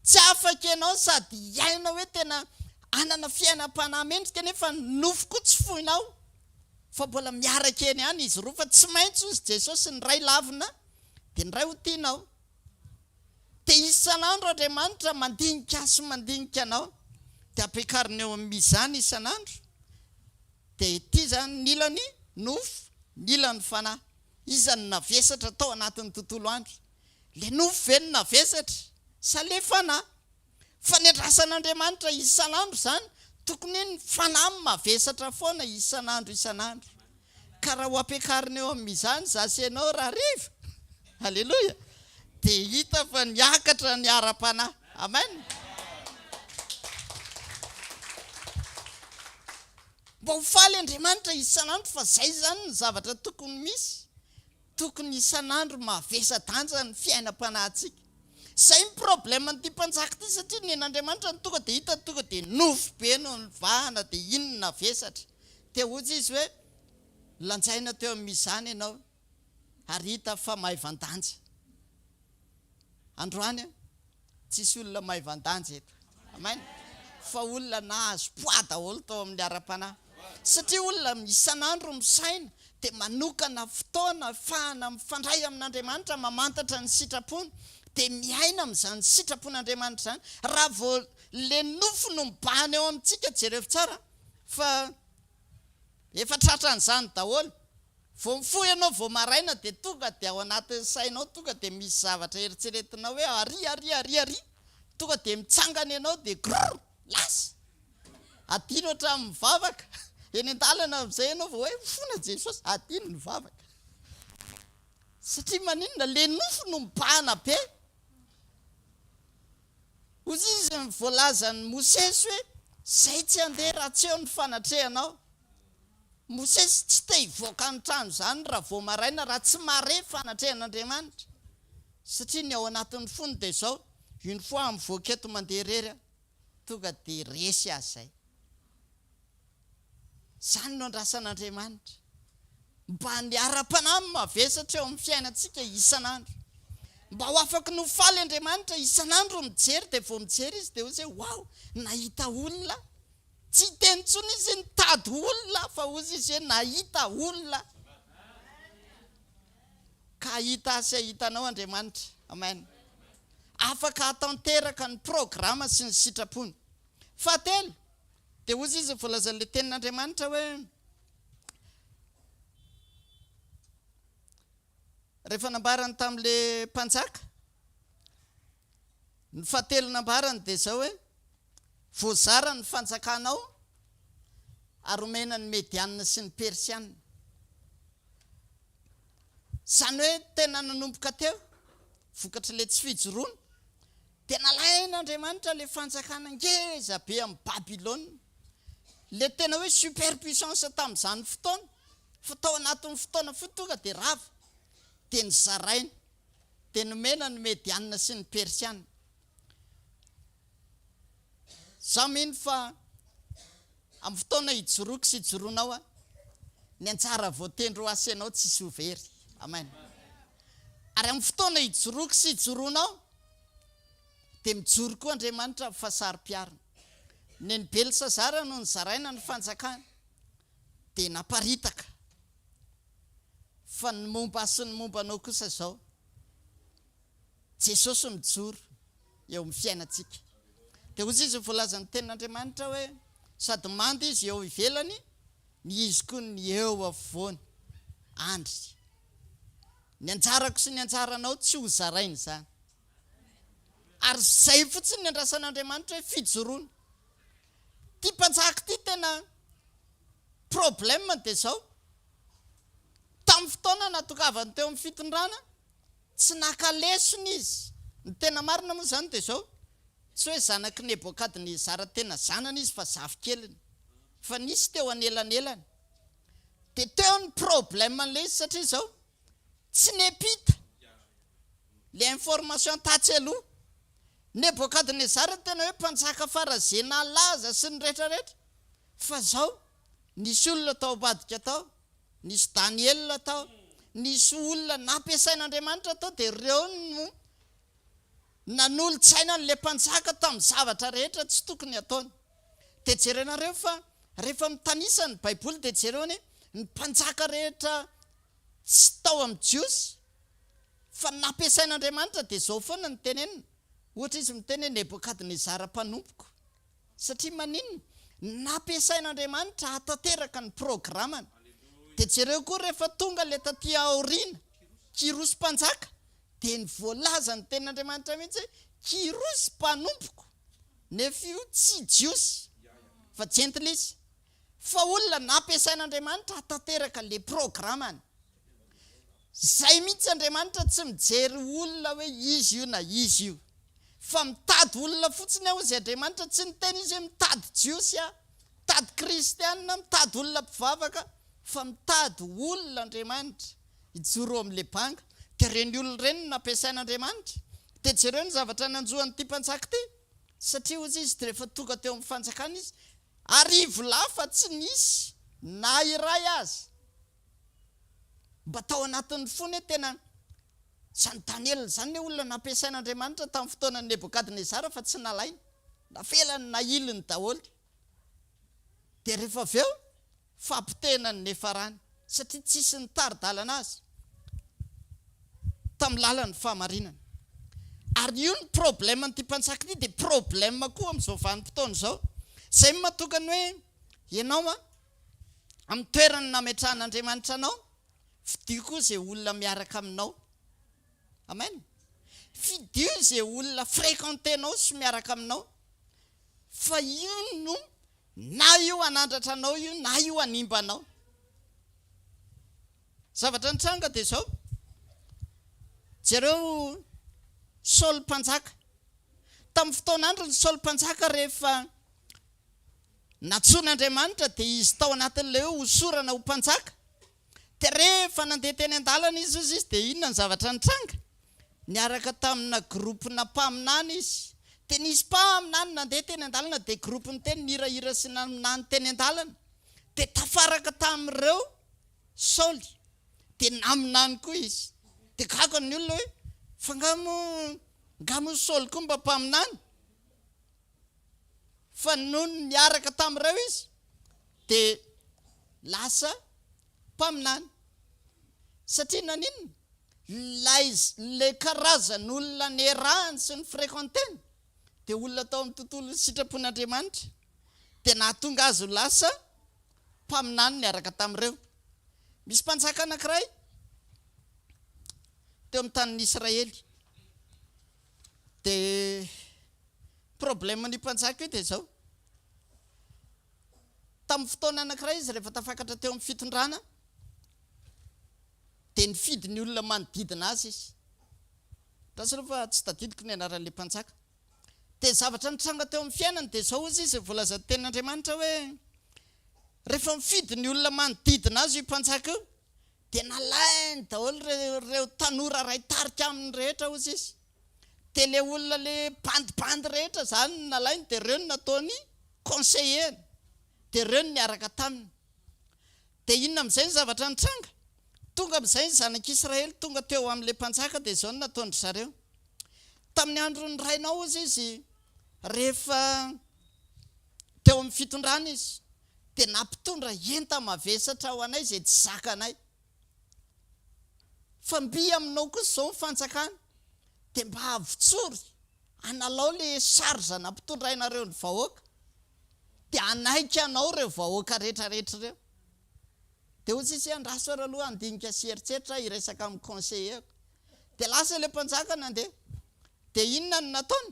Tsy afaka ianao sady iaina hoe tena anana fiainam-panahy mendrika nefa nofo koa tsy foinao. Fa mbola miaraka eny ihany izy roa fa tsy maintsy ozy Jesosy ny ray lavina dia ny ray ho tianao. Dia isan'andro Andriamanitra mandinika sy mandinika anao dia ampiakarina eo amin'izany isan'andro. Dia ity zany nilany nofo, nilany fanahy. Izany navesatra tao anatin'ny tontolo andro. Le nofo ve ny navesatra sa le fanahy? Fa ny andrasan'Andriamanitra isan'andro zany tokony ny fanahy mavesatra foana isan'andro isan'andro. Ka raha ho ampiakarina eo amin'izany zasy ianao raha riva. Halleloja. Dia hita fa niakatra ny ara-panahy. Amen. Mba ho faly Andriamanitra isan'andro fa zay zany ny zavatra tokony misy. Tokony isan'andro mavesa-danja ny fiainam-panahintsika. Zay ny problème ny ty mpanjaka ty satria ny an'Andriamanitra ny tonga dia hita tonga dia nofo be no ny vahana dia inona vesatra. Dia ozy izy hoe lanjaina teo amin'izany ianao ary hita fa mahay van-danja. Androany tsisy olona mahay van-danja eto. Amen. Fa olona nahazo poa daholo tao amin'ny ara-panahy. Satria olona isan'andro misaina dia manokana fotoana ahafahana mifandray amin'Andriamanitra mamantatra ny sitrapony dia miaina amin'izany sitrapon'Andriamanitra zany. Raha vao le nofo no mibahana eo amintsika jereo tsara fa efa tratran'izany daholo. Vao mifoy ianao vao maraina dia tonga dia ao anatin'ny sainao tonga dia misy zavatra eritreretinao hoe ary. Tonga dia mitsangana ianao dia grrr lasa. Adino hatramin'ny mivavaka. Eny an-dalana amin'izay ianao vao hoe fona Jesosy adino ny vavaka. Satria maninona le nofo no mibahana be. Ozy izy ny voalazan'ny Mosesy hoe zay tsy handeha raha tsy eo ny fanatrehanao. Mosesy tsy te hivoaka ny trano zany raha vao maraina raha tsy mare fanatrehan'Andriamanitra. Satria ny ao anatin'ny fony dia zao une fois mivoaka eto mandeha rery tonga dia resy azy zay. Zany no andrasan'Andriamanitra. Mba ny ara-panahy mavesatra eo amin'ny fiainantsika isan'andro. Mba ho afaka no faly Andriamanitra isan'andro mijery dia vao mijery izy dia ozy hoe wow nahita olona. Tsy teny intsony izy nitady olona fa ozy izy hoe nahita olona. Ka hita sy hitanao Andriamanitra. Amen. Afaka hatanteraka ny programa sy ny sitrapony. Fahatelo dia ozy izy voalazan'ilay tenin'Andriamanitra hoe rehefa nambarany tamin'ilay mpanjaka ny fahatelo nambarany dia zao hoe voazara ny fanjakanao ary omena ny medianina sy ny persianina. Zany hoe tena nanomboka teo vokatra le tsy fijoroana dia nalain'Andriamanitra le fanjakana ngeza be amin'ny Babilôna. Le tena hoe superpuissance tamin'izany fotoana. Fa tao anatin'ny fotoana fo tonga dia rava. Dia nizaraina. Dia nomena ny medianina sy ny persianina. Zaho mino fa amin'ny fotoana hijoroako sy hijoroanao ny anjara voatendro asy ianao tsisy ho very. Amen. Ary amin'ny fotoana hijoroako sy hijoroanao dia mijoro koa Andriamanitra amin'ny fahasari-piarana. ny Belsazara no nizaraina ny fanjakana dia naparitaka fa ny momba sy ny mombanao kosa zao Jesosy mijoro eo amin'ny fiainantsika dia hozy izy voalazany tenin'Andriamanitra hoe sady mandy izy eo ivelany ny izy koa ny eo afovoany andry ny anjarako sy ny anjaranao tsy ho zaraina zany ary zay fotsiny ny andrasan'Andriamanitra hoe fijoroana ty mpanjaka ty tena problème dia zao tamin'ny fotoana natokavany teo amin'ny fitondrana tsy nakalesony izy ny tena marina moa zany dia zao tsy hoe zanaky Nebokadnezara tena zanany izy fa zafikeliny fa nisy teo anelanelany dia teo ny problème an'le izy satria zao tsy nepita le information tatsy aloha Nebokadnezara tena hoe mpanjaka farazena laza sy ny rehetrarehetra fa zao nisy olona tao ambadika tao nisy Daniel tao nisy olona nampiasain'Andriamanitra tao dia ireo no nanolo-tsaina n'le mpanjaka tamin'ny zavatra rehetra tsy tokony ataony dia jerenareo fa rehefa mitanisa ny baiboly dia jereo ny mpanjaka rehetra tsy tao amin'ny jiosy fa nampiasain'Andriamanitra dia zao foana ny tenenina ohatra izy miteny hoe Nebokadnezara mpanompoko satria maninona nampiasain'Andriamanitra hatateraka ny programany dia jereo koa rehefa tonga le taty aoriana kirosy mpanjaka dia ny voalaza ny tenin'Andriamanitra mihitsy hoe kirosy mpanompoko nefa io tsy jiosy fa gentlisy fa olona nampiasain'Andriamanitra hatateraka le programany zay mihitsy Andriamanitra tsy mijery olona hoe izy io na izy io fa mitady olona fotsiny aho izy Andriamanitra tsy ny tena izy hoe mitady jiosy mitady kristianina mitady olona mpivavaka fa mitady olona Andriamanitra ijoro amin'le banga dia reny olona reny nampiasain'Andriamanitra dia jereo ny zavatra nanjohan'ity mpanjaka ty satria hozy izy rehefa tonga teo amin'ny fanjakana izy arivo lafa tsy nisy na iray azy mba tao anatin'ny fony hoe tena zany Daniel zany hoe olona nampiasain'Andriamanitra tamin'ny fotoanan'ny Nebokadnezara fa tsy nalaina nafelany na iliny daholo dia rehefa avy eo fampitenany nefarany satria tsisy ny taridalana azy tamin'ny lalan'ny fahamarinana ary io ny problème n'ity mpanjaka ity dia problème koa amin'izao vanim-potoana izao zay mahatokany hoe ianao amin'ny toerany nametrahan'Andriamanitra anao fidio koa izay olona miaraka aminao amen fidio izay olona fréquentenao sy miaraka aminao fa io no na io anandratra anao io na io animba anao zavatra nitranga dia zao jereo Saoly mpanjaka tamin'ny fotoan'andro ny Saoly mpanjaka rehefa natsoan'Andriamanitra dia izy tao anatin'ilay hoe hosorana ho mpanjaka dia rehefa nandeha teny an-dalana izy dia inona ny zavatra nitranga niaraka tamina gropina mpaminany izy dia nisy mpaminany nandeha teny an-dalana dia gropiny teny nirahira sy naminany teny an-dalana dia tafaraka tamin'ireo Saoly dia naminany koa izy dia gagony ny olona hoe fa ngamo Saoly koa mba mpaminany fa noho niaraka tamin'ireo izy dia lasa mpaminany satria naninona le karazan'olona nerahany sy ny fréquenteny dia olona tao amin'ny tontolo sitrapon'Andriamanitra dia nahatonga azy ho lasa mpaminany niaraka tamin'ireo misy mpanjaka anankiray teo amin'ny tanin'ny Israely dia problème ny mpanjaka io dia zao tamin'ny fotoana anankiray izy rehefa tafakatra teo amin'ny fitondrana dia nifidy ny olona manodidina azy izy tasy fa tsy tadidiko ny anaran'le mpanjaka dia zavatra nitranga teo amin'ny fiainany dia zao izy voalaza tenin'Andriamanitra hoe rehefa mifidy ny olona manodidina azy io mpanjaka io dia nalainy daholo reo tanora ray tarika amin'ny rehetra hozy izy dia le olona le bandibandy rehetra zany nalainy dia reo ny nataony conseiller dia reo ny niaraka taminy dia inona amin'izay ny zavatra nitranga tonga amin'izay ny zanak'Israely tonga teo amin'le mpanjaka dia zao ny nataondry zareo tamin'ny andro ny rainao hozy izy rehefa teo amin'ny fitondrana izy dia nampitondra enta mavesatra ho anay izay tsy zakanay fa mby aminao kosa izao mifanjakana dia mba avotsory analao le sarja nampitondrainareo ny vahoaka dia anaika anao reo vahoaka rehetrarehetra reo dia ozy izy andraso ary aloha andinika sieritseritra iresaka amin'ny conseiller dia lasa le mpanjaka nandeha dia inona no nataony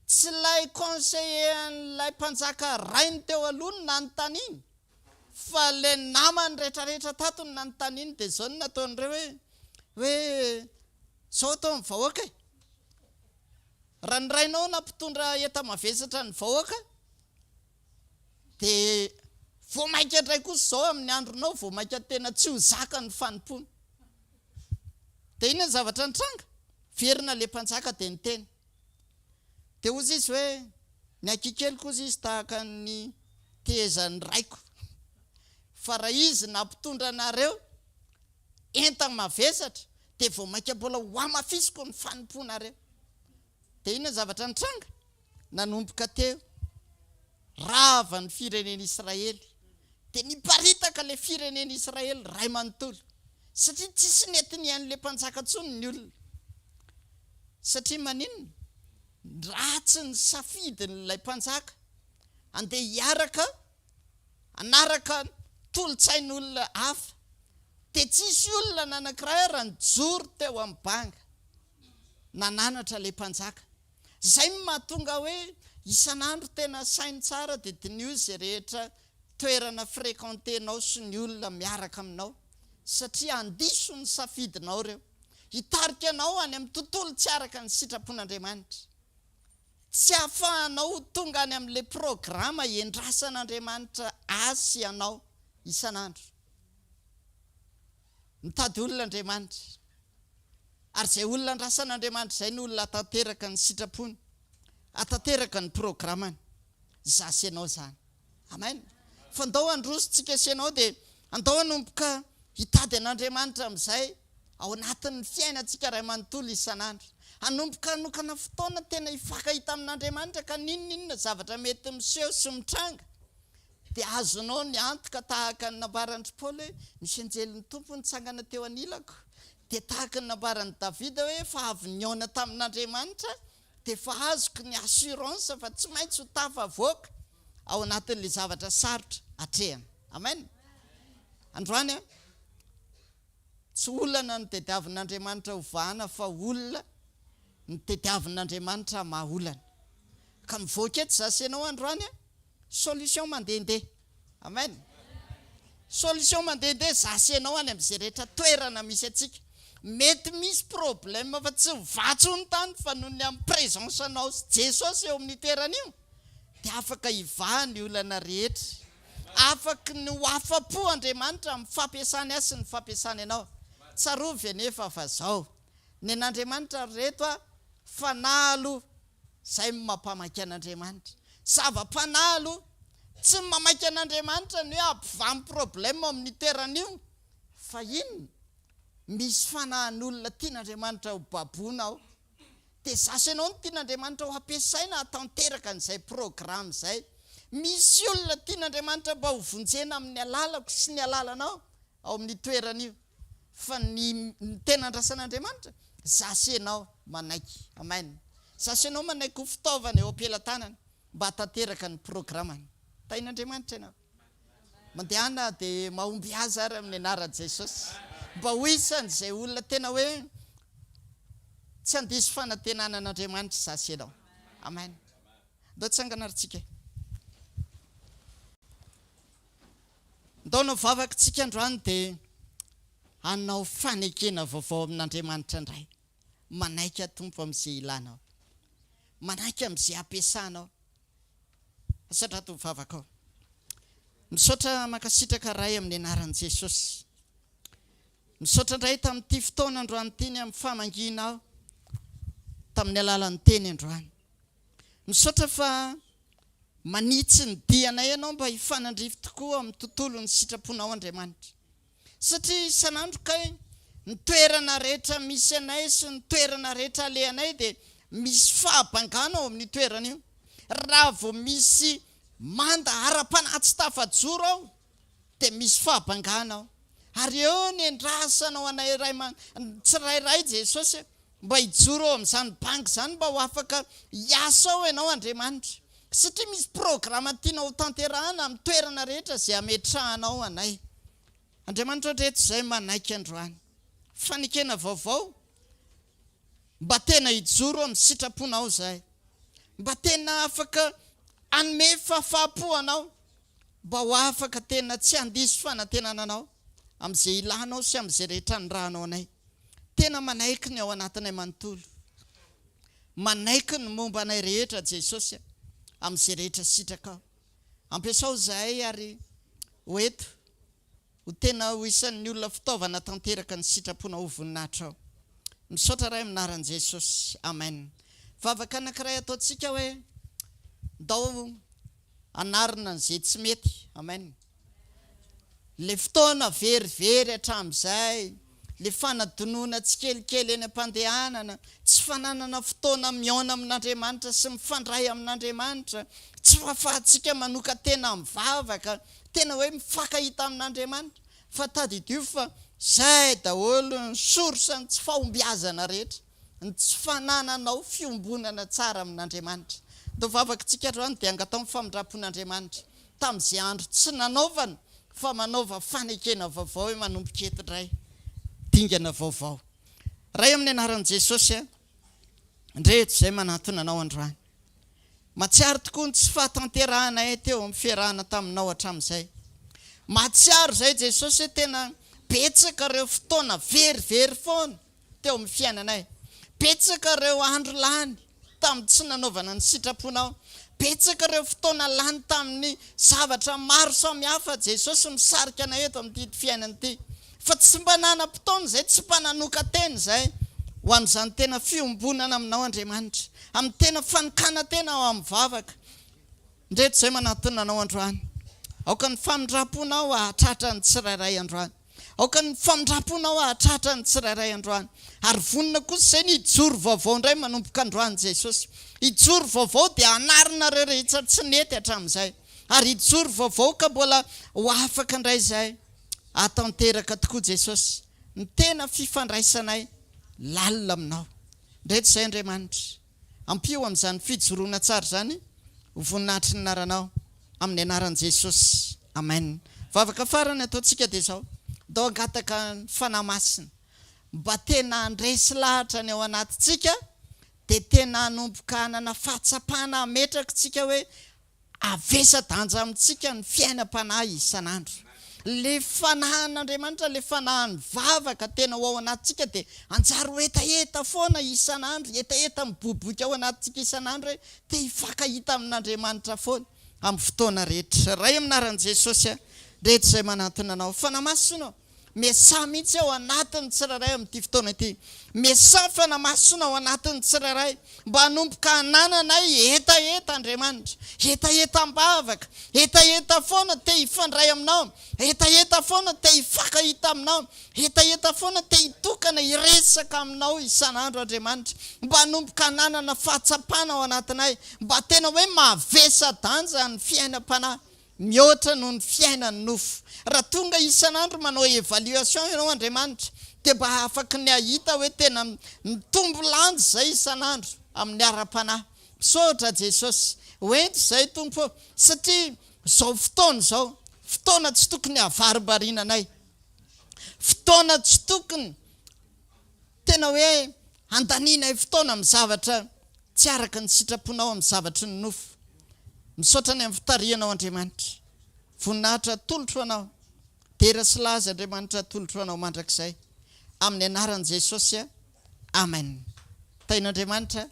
tsy lay conseiller an'ilay mpanjaka rainy teo aloha no nanontaniany fa le namany rehetrarehetra tato no nanontaniany dia zao no nataon'ireo hoe zao atao amin'ny vahoaka raha ny rainao nampitondra enta mavesatra ny vahoaka dia voamaika indray kosa zao amin'ny andronao voamaika tena tsy ho zaka ny fanompony dia iny ny zavatra nitranga verina le mpanjaka dia niteny dia ozy izy hoe ny akikeliko ozy izy tahaka ny tezan'ny raiko fa raha izy nampitondra anareo enta mavesatra dia voamaika mbola ho amafisiko ny fanomponareo dia iny ny zavatra nitranga nanomboka teo rava ny fireneny Israely dia niparitaka le fireneny Israely ray manontolo satria tsisy netiny an'le mpanjaka tsony ny olona satria maninona ratsy ny safidin'ilay mpanjaka andeha hiaraka anaraka tolotsain'olona hafa dia tsisy olona nanankiray raha nijoro teo amin'ny banga nananatra le mpanjaka zay mahatonga hoe isan'andro tena sainy tsara dia dinio zay rehetra toerana fréquentenao sy ny olona miaraka aminao satria andiso ny safidinao reo hitarika anao any amin'ny tontolo tsy araka ny sitrapon'Andriamanitra tsy ahafahanao tonga any amin'le programa iendrasan'Andriamanitra asy anao isan'andro mitady olona Andriamanitra ary zay olona andrasan'Andriamanitra zay ny olona atanteraka ny sitrapony atanteraka ny programany zasy anao zany amen fa andao androsotsika asianao dia andao anomboka hitady an'Andriamanitra amin'izay ao anatin'ny fiainantsika ray manontolo isan'andro anomboka anokana fotoana tena hifakahita amin'Andriamanitra ka ninona zavatra mety miseho sy mitranga dia azonao ny antoka tahaka ny nambaran'i Paoly hoe misy anjelin'ny tompo nitsangana teo anilako dia tahaka ny nambaran'i Davida hoe fa avy niona tamin'Andriamanitra dia fa azoko ny assurance fa tsy maintsy ho tafavoaka ao anatin'le zavatra sarotra atrehana amen androany tsy olana ny tediavin'Andriamanitra hovahana fa olona ny tediavin'Andriamanitra mahaolana ka mivoaka eto zasy ianao androany solution mandehandeha amen solution mandehandeha zasy ianao any amin'izay rehetra toerana misy atsika mety misy problème fa tsy vatso ny tany fa noho ny amin'ny présence anao sy Jesosy eo amin'ny toerana io dia afaka hivahany olana rehetra afaka ny ho afa-po Andriamanitra amin'ny fampiasany azy sy ny fampiasany anao tsarovy anefa fa zao ny an'Andriamanitra reto fanalo zay mampamaika an'Andriamanitra zava-panalo tsy mamaika an'Andriamanitra ny hoe ampivamy problème amin'ny toerana io fa inona misy fanahan'olona tian'Andriamanitra ho baboana ao dia zasy ianao ny tian'Andriamanitra ho ampiasaina hatanteraka n'izay programme zay misy olona tian'Andriamanitra mba ho vonjena amin'ny alalako sy ny alalanao ao amin'ny toerana io fa ny tena andrasan'Andriamanitra zasy ianao manaiky amen zasy ianao manaiky ho fitaovana eo am-pelantanana mba hatanteraka ny programany tain'Andriamanitra ianao mandehana dia mahomby azy ary amin'ny anaran'i Jesosy mba ho isan'izay olona tena hoe tsy handiso fanantenanan'Andriamanitra zasy ianao amen ndao tsangana aritsika ndao navavaka tsika androany dia hanao fanekena vaovao amin'Andriamanitra indray manaika tompo amin'izay ilanao manaika amin'izay ampiasanao asatra tovavaka ao misaotra makasitraka ray amin'ny anaran'i Jesosy misaotra indray tamin'ity fotoana androany teny amin'ny famanginao tamin'ny alalan'ny teny androany misaotra fa manitsy ny dianay ianao mba hifanandrify tokoa amin'ny tontolo ny sitraponao Andriamanitra satria isan'andro kay ny toerana rehetra misy anay sy ny toerana rehetra alehanay dia misy fahabangana ao amin'ny toerana io raha vao misy manda ara-panatsy tafajoro ao dia misy fahabangana ao ary eo ny endrasanao anay ray tsirairay Jesosy mba hijoro ao amin'izany banky izany mba ho afaka hiasa ao ianao Andriamanitra satria misy programa tianao ho tanterahana amin'ny toerana rehetra izay ametrahanao anay Andriamanitra rehetra izay manaiky androany fanekena vaovao mba tena hijoro amin'ny sitraponao izay mba tena afaka anome fahafapo anao mba ho afaka tena tsy handiso fanantenananao amin'izay ilanao sy amin'izay rehetra ny rahanao anay tena manaiky ny ao anatinay manontolo manaiky ny momba anay rehetra Jesosy amin'izay rehetra sitraka ao ampiasao zahay ary hoeto ho tena ho isan'ny olona fitaovana tanteraka ny sitrapona ho voninahitra ao misaotra ray aminaran'i Jesosy amen vavaka anankiray ataontsika hoe ndao anarina n'izay tsy mety amen le fotoana verivery hatramin'izay le fanadinoana tsy kelikely eny am-pandehanana tsy fananana fotoana miaona amin'Andriamanitra sy mifandray amin'Andriamanitra tsy fahafahantsika manoka tena mivavaka tena hoe mifakahita amin'Andriamanitra fa tadidio fa zay daholo ny sorsa ny tsy fahombiazana rehetra ny tsy fanananao fiombonana tsara amin'Andriamanitra do vavakantsika androany dia angatao ny famindrapon'Andriamanitra tamin'izay andro tsy nanaovana fa manaova fanekena vaovao hoe manomboka eto indray dingana vaovao ray amin'ny anaran'i Jesosy ndrehetra izay manantona anao androany matsiaro tokoa ny tsy fahatanterahana teo amin'ny fiarahana taminao hatramin'izay matsiaro izay Jesosy tena betsaka ireo fotoana verivery foana teo amin'ny fiainanay betsaka ireo andro lany tamin'ny tsy nanaovana ny sitraponao betsaka ireo fotoana lany tamin'ny zavatra maro samihafa Jesosy misarika anay eto amin'ity fiainana ity fa tsy mba nanam-potoana izay tsy mba nanoka tena izay ho amin'izany tena fiombonana aminao Andriamanitra amin'ny tena fanokana tena ao amin'ny vavaka ndrehetra izay manantona anao androany aoka ny famindraponao ahatratra ny tsirairay androany aoka ny famindraponao ahatratra ny tsirairay androany ary vonina kosa izay ny hijoro vaovao indray manomboka androany Jesosy hijoro vaovao dia anarina ireo rehetra tsy nety hatramin'izay ary hijoro vaovao ka mbola ho afaka indray izay atanteraka tokoa Jesosy ny tena fifandraisanay lalina aminao ndrehetra izay Andriamanitra ampio amin'izany fijoroana tsara izany ho voninahitry ny naranao amin'ny anaran'i Jesosy amen vavaka farany ataontsika dia izao dao angataka ny fanahy masina mba tena andresy lahatra ny ao anatintsika dia tena hanomboka hanana fahatsapana hametraka tsika hoe avesa-danja amintsika ny fiainam-panahy isan'andro le fanahan'Andriamanitra le fanahany vavaka tena ho ao anatintsika dia anjary ho etaeta foana isan'andro etaeta miboboka ao anatintsika isan'andro hoe dia hifakahita amin'Andriamanitra foana amin'ny fotoana rehetra ray aminaran'i Jesosy rehetra izay manantona anao fanahy masina miasa mihitsy ao anatin'ny tsirairay amin'ity fotoana ity miasa fanahy masina ao anatin'ny tsirairay mba hanomboka hanananay etaeta Andriamanitra etaeta mbavaka etaeta foana te hifandray aminao etaeta foana te hifakahita aminao etaeta foana te hitokana hiresaka aminao isan'andro Andriamanitra mba hanomboka hananana fahatsapana ao anatinay mba tena hoe mavesa-danja ny fiainam-panahy mihoatra noho ny fiainany nofo raha tonga isan'andro manao évaluation ianao Andriamanitra dia mba afaka ny ahita hoe tena mitombo landy izay isan'andro amin'ny ara-panahy misaotra Jesosy hoenty izay tompo satria izao fotoana izao fotoana tsy tokony havaribarinanay fotoana tsy tokony tena hoe andaninay fotoana amin'ny zavatra tsy araka ny sitraponao amin'ny zavatry ny nofo misaotra ny amin'ny fitarianao Andriamanitra voninahitra tolotro anao dera sy laza Andriamanitra tolotro anao mandrakizay amin'ny anaran'i Jesosy amen tain'Andriamanitra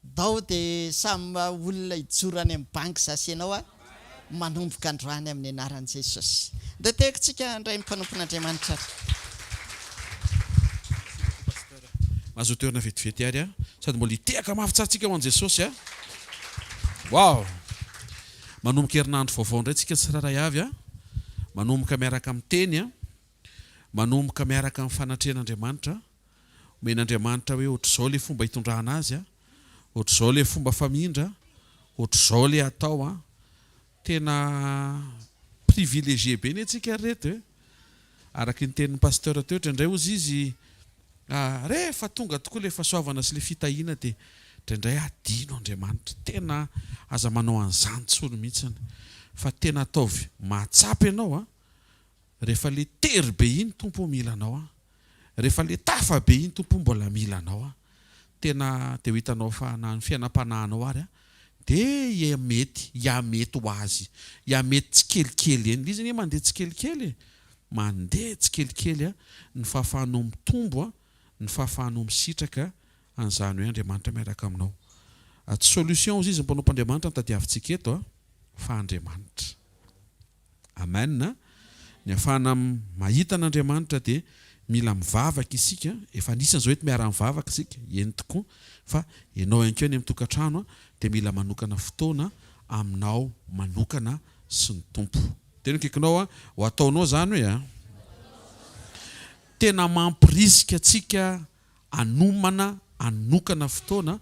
dao dia samy olona hijorany amin'ny banky zasy ianao manomboka androany amin'ny anaran'i Jesosy dia tekontsika ndray mpanompon'Andriamanitra mahazo toerana vetivety ary sady mbola hitehaka mafy tsarantsika ho an' Jesosy wow manomboka herinandro vaovao indray tsika tsiraray avy manomboka miaraka amin'ny teny manomboka miaraka amin'ny fanatrehan'Andriamanitra omen'Andriamanitra hoe ohatr'izao le fomba hitondrahana azy ohatr'izao le fomba famindra ohatr'izao le atao tena privilégié be ny antsika reto e araky ny tenin'ny pasteur teo indray ozy izy rehefa tonga tokoa le fahasoavana sy le fitahiana dia indray adino Andriamanitra tena aza manao an'izany tsony mihitsiny fa tena ataovy mahatsapy ianao rehefa le tery be iny tompo mila anao rehefa le tafa be iny tompo mbola mila anao tena dia ho hitanao fa na ny fiainam-panahinao ary dia mety ho azy mety tsy kelikely eny izy mandeha tsy kelikely mandeha tsy kelikely ny fahafahanao mitombo ny fahafahanao misitraka an'izany hoe Andriamanitra miaraka aminao solution ozy izy mpanao-pandriamanitra nitadiavintsika eto fa Andriamanitra amen ny afahana mahita an'Andriamanitra dia mila mivavaka isika efa anisan'izao hoe miara mivavaka isika eny tokoa fa ianao ihany koa ny amin'ny-tokantrano dia mila manokana fotoana aminao manokana sy ny tompo tena kekinao ho ataonao zany hoe tena mampirisika atsika anomana anokana fotoana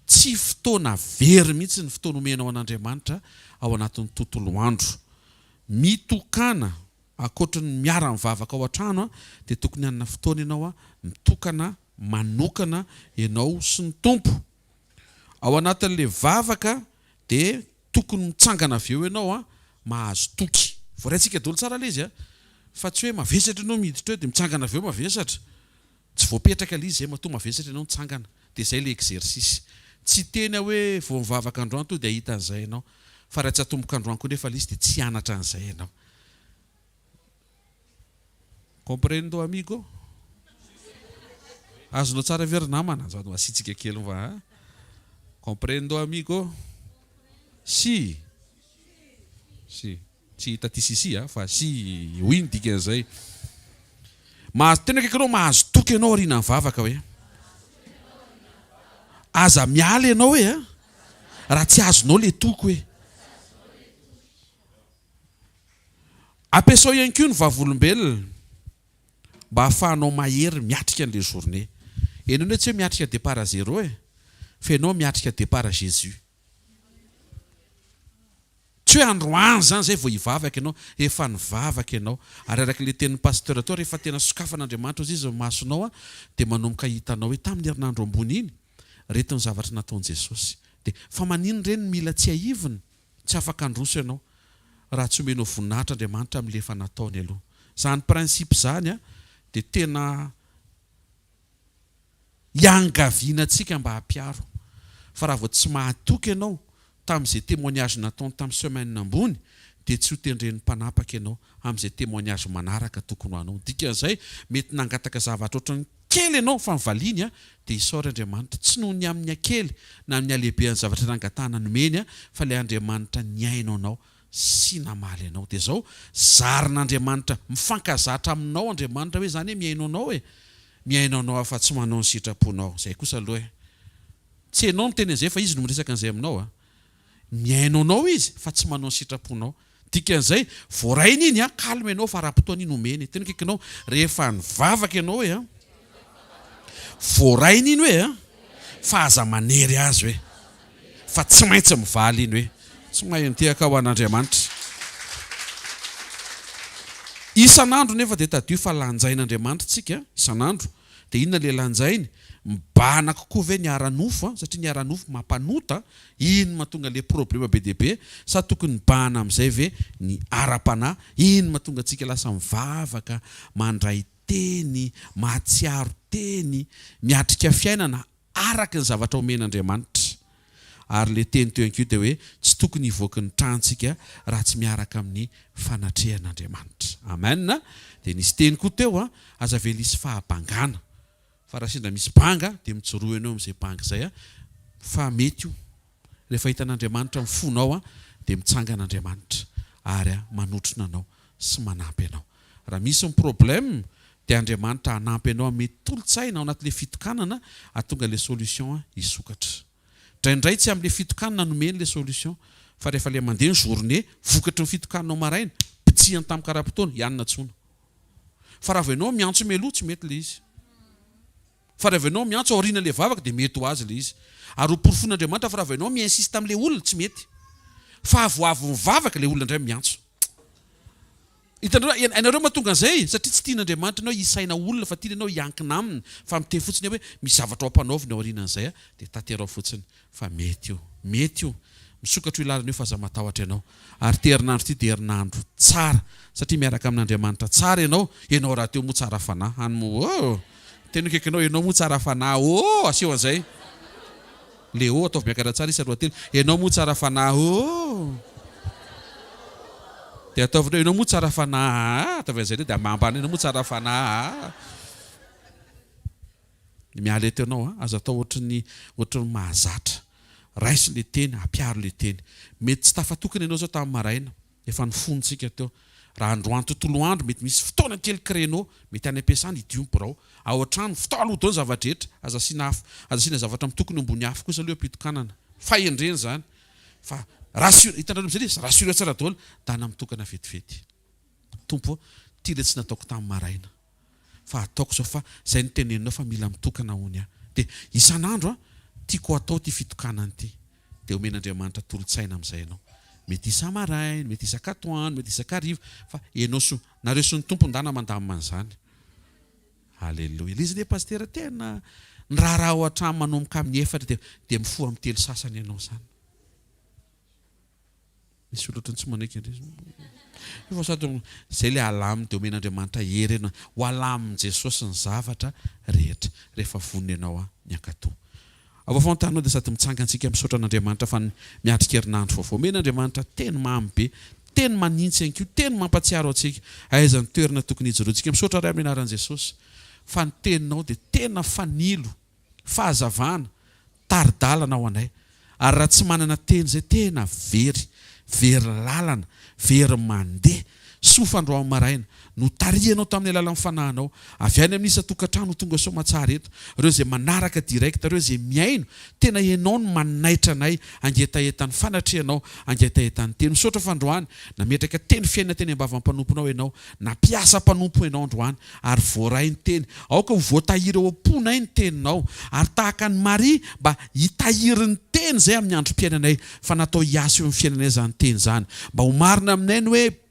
tsy fotoana very mihitsy ny fotoana omenao an'Andriamanitra ao anatin'ny tontolo andro mitokana akoatra ny miara mivavaka ao an-trano dia tokony hanana fotoana ianao mitokana manokana ianao sy ny tompo ao anatin'le vavaka dia tokony mitsangana avy eo ianao mahazo toky voaraintsika dolo tsara le izy fa tsy hoe mavesatra ianao miditra eo dia mitsangana avy eo mavesatra tsy voapetraka le izy zay matoa mavesatra ianao mitsangana dia zay le exercice tsy tena hoe vao mivavaka androany to dia ahita an'izay ianao fa raha tsy atomboka androany koa nefa le izy dia tsy anatra an'izay ianao comprendo amigo azonao tsara very namana zao asitsika kely va comprendo amigo si tsy hita ty sisi fa si oui ny dikan'izay tena kaikanao mahazo toky ianao ariana mivavaka hoe aza miala ianao hoe raha tsy azonao le toky hoe ampiasao ihany koa ny vavolombelona mba hahafahanao mahery miatrika an'le journée enao hoe tsy hoe miatrika départ à zéro fa ianao miatrika départ à Jésus tsy hoe androany zany zay vao hivavaka ianao efa nivavaka ianao ary araka le tenin'ny pasteur atao rehefa tena sokafan'Andriamanitra ozy izy masonao dia manomboka hitanao hoe tamin'ny herinandro ambony iny reto ny zavatra nataon'i Jesosy dia fa manino ireny mila tsy haivony tsy afaka androso ianao raha tsy omenao voninahitra Andriamanitra amin'le efa nataony aloha zany prinsipe zany dia tena iangaviana antsika mba hampiaro fa raha vao tsy mahatoky ianao tamin'izay témoignage nataony tamin'ny semaine ambony dia tsy ho tendren'ny mpanapaka ianao amin'izay témoignage manaraka tokony ho anao dikan'izay mety nangataka zavatra ohatrany kely ianao fa mivaliany dia isaory Andriamanitra tsy noho ny amin'ny akely na amin'ny alehibean'ny zavatra nangatahana nomeny fa ilay Andriamanitra niainao anao sy namaly ianao dia zao zarin'Andriamanitra mifankazatra aminao Andriamanitra hoe zany hoe miainao anao miainao anao afa tsy manao ny sitraponao zay kosa aloha tsy ianao no teny an'izay fa izy no miresaka an'izay aminao miainao anao izy fa tsy manao ny sitraponao dikan'izay voarainy iny kalma ianao fa raha-potoana iny omeny tena kaikanao rehefa nivavaka ianao hoe voarainy iny hoe fa aza manery azy hoe fa tsy maintsy mivaly iny hoe tsy mahay-nitehaka ho an'Andriamanitra isan'andro nefa dia tadio fa lanjain'Andriamanitra tsika isan'andro dia inona le lanjainy mibahana kokoa ve ny ara-nofo satria ny ara-nofo mampanota iny mahatonga le problema be dia be sa tokony mibahana amin'izay ve ny ara-panahy iny mahatonga antsika lasa mivavaka mandray teny mahatsiaro teny miatrika fiainana araka ny zavatra omen'Andriamanitra ary le teny teo ihany koa dia hoe tsy tokony hivoaka ny trantsika raha tsy miaraka amin'ny fanatrehan'Andriamanitra amen dia nisy teny koa teo aza vela isy fahabangana fa raha sendra misy banga dia mijoroa ianao amin'izay banga izay fa mety io rehefa hitan'Andriamanitra mifonao dia mitsangan'Andriamanitra ary manotrona anao sy manampy ianao raha misy ny problème dia Andriamanitra hanampy ianao mety tolotsaina ao anatin'le fitokanana ahatonga le solution hisokatra indraindray tsy amin'le fitokanana nomeny le solution fa rehefa le mandeha ny journée vokatry ny fitokananao maraina pitsihany tamin'ny karaha-potoana ianona tsona fa raha vao ianao miantso meloha tsy mety le izy fa raha vao ianao miantso aoriana le vavaka dia mety ho azy le izy ary ho porofon'Andriamanitra fa raha vao ianao miinsiste amin'le olona tsy mety fa avoavo mivavaka le olona indray miantso. Ianareo mahatonga an'izay satria tsy tian'Andriamanitra ianao isaina olona fa tiana ianao hiankina aminy fa miteny fotsiny hoe misy zavatra ao ampanaovina ao aorianan'izay dia taterao fotsiny fa mety io misokatra io lalana io fa aza matahotra ianao ary ty herinandro ty dia herinandro tsara satria miaraka amin'Andriamanitra tsara ianao raha teo moa tsara fanahy anymo teny kaiky ianao moa tsara fanahy aseho an'izay le ataovy miakatra tsara isa roa telo ianao moa tsara fanahy dia ataovinao ianao moa tsara fanahy ataovy an'izay dia mambana ianao moa tsara fanahy miala eto ianao aza atao ohatrany mahazatra raisy le teny ampiaro le teny mety tsy tafatokana ianao zao tamin'ny maraina efa nifonontsika teo raha androany tontolo andro mety misy fotoana kely créneau mety any ampiasana idiompirao ao an-trano fotoa aloha dao zavatra aza asiana zavatra mitokony ambony afo kosa aloha ampitokanana fahendreny zany fa hitanareo am'izay rasura tsara daholo dana mitokana vetivety tompo ty le tsy nataoko tamin'ny maraina fa ataoko zao fa zay ny teneninao fa mila mitokana hony dia isan'andro tiako atao ty fitokanany ty dia omen'Andriamanitra tolotsaina amin'izay ianao mety isa-maraina mety isakatoandro mety isakariva fa ianao nareo sy ny tompo ndana mandamina an'izany halleloia izy le pastera tena ny raha ao an-trano manomboka amin'ny efatra dia mifoha amin'ny telo sasany ianao zany misy olotrany tsy manaiky efa sady zay le alaminy dia omen'Andriamanitra hery ianao ho alamin' Jesosy ny zavatra rehetra rehefa vonona ianao miankatoa avafontanao dia sady mitsangantsika misaotra an'Andriamanitra fa miatrika herinandro vaovao omen'Andriamanitra teny mamy be teny manintsy anko teny mampatsiaro antsika aiza ny toerana tokony hijeroantsika misaotra ray amin'ny anaran'i Jesosy fa ny teninao dia tena fanilo fahazavana taridalana ao anay ary raha tsy manana teny zay tena very lalana very mandeha sofandro amin'ny maraina no tarianao tamin'ny alalan'ny fanahinao avy any amin'ny isa-tokantrano tonga sao matsara eto reo zay manaraka direct reo zay miaino tena ianao no manaitra anay angetahetany fanatrehanao angetahetany teny misaotra fandroany nametraka teny fiaina teny ambava-mpanomponao ianao nampiasa mpanompo ianao androany ary voaray ny teny aoka ho voatahiry eo am-ponay ny teninao ary tahaka ny Maria mba hitahiry ny teny zay amin'ny androm-piainanay fa natao hiasa eo amin'ny fiainanay zany teny zany mba ho marina aminay ny hoe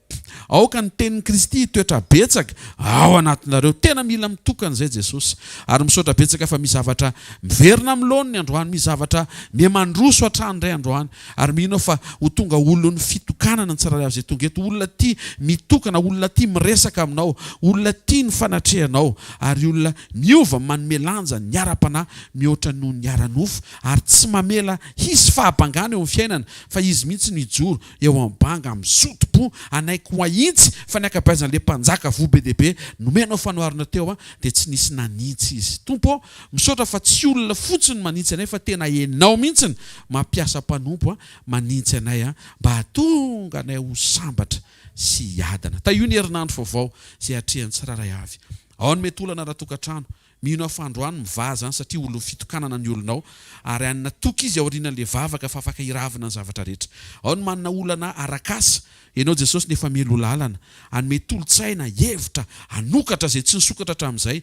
aoka ny tenin'ny Kristy toetra betsaka ao anatinareo tena mila mitokana izay Jesosy ary misaotra betsaka fa misy zavatra miverina amin'ny laoniny androany misy zavatra mihamandroso hatrany indray androany ary mino fa ho tonga olona ny fitokanana ny tsirairay avy izay tonga eto olona tia mitokana olona tia miresaka aminao olona tia ny fanatrehanao ary olona miova manome lanja ny ara-panahy mihoatra noho ny ara-nofo ary tsy mamela hisy fahabangana eo amin'ny fiainana fa izy mihitsy nijoro eo ambanga misotompo anaiky ho ahitsy fa ny akabaizan'le mpanjaka vo be dehibe nomenao fanoharana teo dia tsy nisy nanitsy izy tompo misaotra fa tsy olona fotsiny manitsy anay fa tena enao mihitsy mampiasa mpanompo manitsy anay mba hatonga anay ho sambatra sy hiadana ta io ny herinandro vaovao zay hatrehany tsiraray avy ao ny mety olana raha tokantrano mino fa androany mivaza satria olo fitokanana ny olonao ary anina toky izy aorianan'le vavaka fa afaka hiravina ny zavatra rehetra ao ny manana olana arakasa ianao Jesosy nefa melo lalana anome tolotsaina hevitra anokatra zay tsy nisokatra hatramin'izay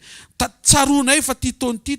tsarona fa ty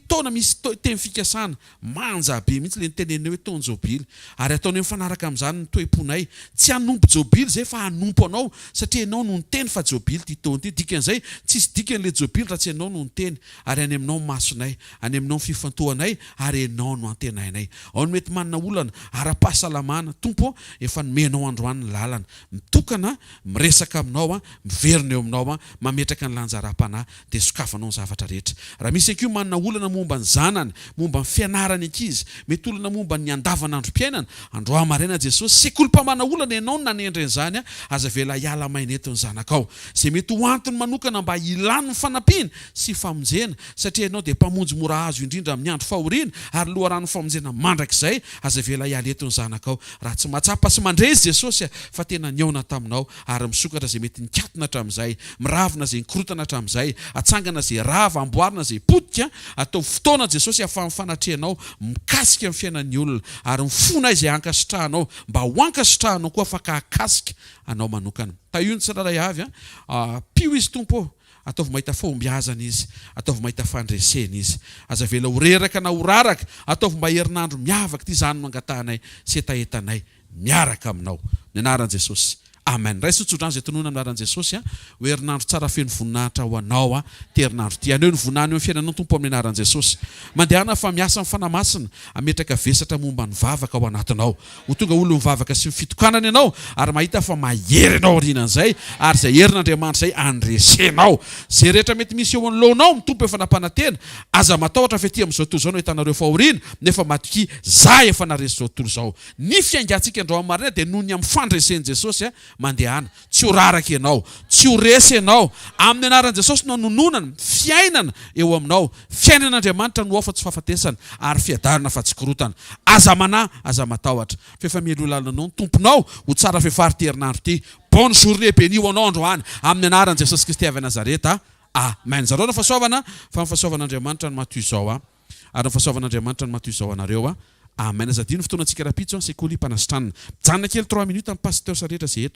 taona misy teny fikasana manja be mihitsy le nitenenina hoe taony jobily ary ataony mifanaraka amin'izany ny toe-ponay tsy hanompo jobily zay fa hanompo anao satria ianao no niteny fa jobily ty taony ty dikan'izay tsisy dikan'le jobily raha tsy ianao no niteny ary any aminao masonay any aminao fifantohanay ary ianao no antenainay ao no mety manana olana ara-pahasalamana tompo efa nomenao androany ny lalana mitokana miresaka aminao miverina eo aminao mametraka ny lanja ara-panahy dia sokafanao ny zavatra rehetra raha misy anko manana olana momba ny zanany momba ny fianarany ankizy mety olana momba ny andavanandrom-piainana androa maraina Jesosy sekoly mpamana olana ianao no nanendreny zany aza vela hiala maina eto ny zanakao zay mety ho antony manokana mba ilany ny fanampiana sy famonjena satria ianao dia mpamonjy mora azo indrindra amin'ny andro fahoriana ary loharano famonjena mandrakizay aza vela hiala eto ny zanakao raha tsy matsapa sy mandresy Jesosy fa tena niaona taminao ary misokatra zay mety nikatona hatramin'izay miravina zay nikorotana hatramin'izay atsangana zay rava amboarina zay potika atao fotoana Jesosy ahafahan'ny fanatrehanao mikasika amin'ny fiainan'ny olona ary mifona izay ankasitrahanao mba ho ankasitrahanao koa afaka hakasika anao manokana ta io ny tsiraray avy pio izy tompo ataovy mahita fahombiazana izy ataovy mahita fandresena izy aza vela horeraka na horaraka ataovy mba herinandro miavaka ty zany no angatahanay sy etaetanay miaraka aminao ny anaran'i Jesosy. Amen. Ray sotsodrano izay tonoana amin'ny anaran'i Jesosy ho herinandro tsara feno voninahitra ho anao ty herinandro ty. Aneo ny voninahiny eo amin'ny fiainanao Tompo amin'ny anaran'i Jesosy. Mandehana fa miasa amin'ny fanamasina ametraka vesatra momba ny vavaka ao anatinao. Ho tonga olo mivavaka sy fitokanana ianao ary mahita fa mahery ianao aorianan'izay ary izay herin'Andriamanitra izay andresenao. Zay rehetra mety misy eo anoloanao mitompo efa nampanantena aza matahotra fe ty amin'izao tontolo izao no hitanareo fahoriana nefa matoky za efa naresy izao tontolo izao. Ny fiaingantsika andro amin'ny marina dia noho ny amin'ny fandresen'i Jesosy mandehana tsy ho raraka ianao, tsy ho resy ianao. Amin'ny anaran'i Jesosy no nononana fiainana eo aminao, fiainan'Andriamanitra no ao fa tsy fahafatesana ary fiadarana fa tsy korotana. Aza manahy, aza matahotra. Fefa mielo lalanao ny tomponao ho tsara fefary ty herinandro ty. Bonne journée bénie ho anao androany amin'ny anaran'i Jesosy Kristy avy Nazareta. Amen. Zareo ny fahasoavana fa ny fahasoavan'Andriamanitra no matoy izao ary ny fahasoavan'Andriamanitra no matoy izao anareo. Amen. Azadino fotoana antsika rapitso Sekoly mpanasitranana. Mijanona kely 3 minutes amin'ny pasteur rehetra zay eto.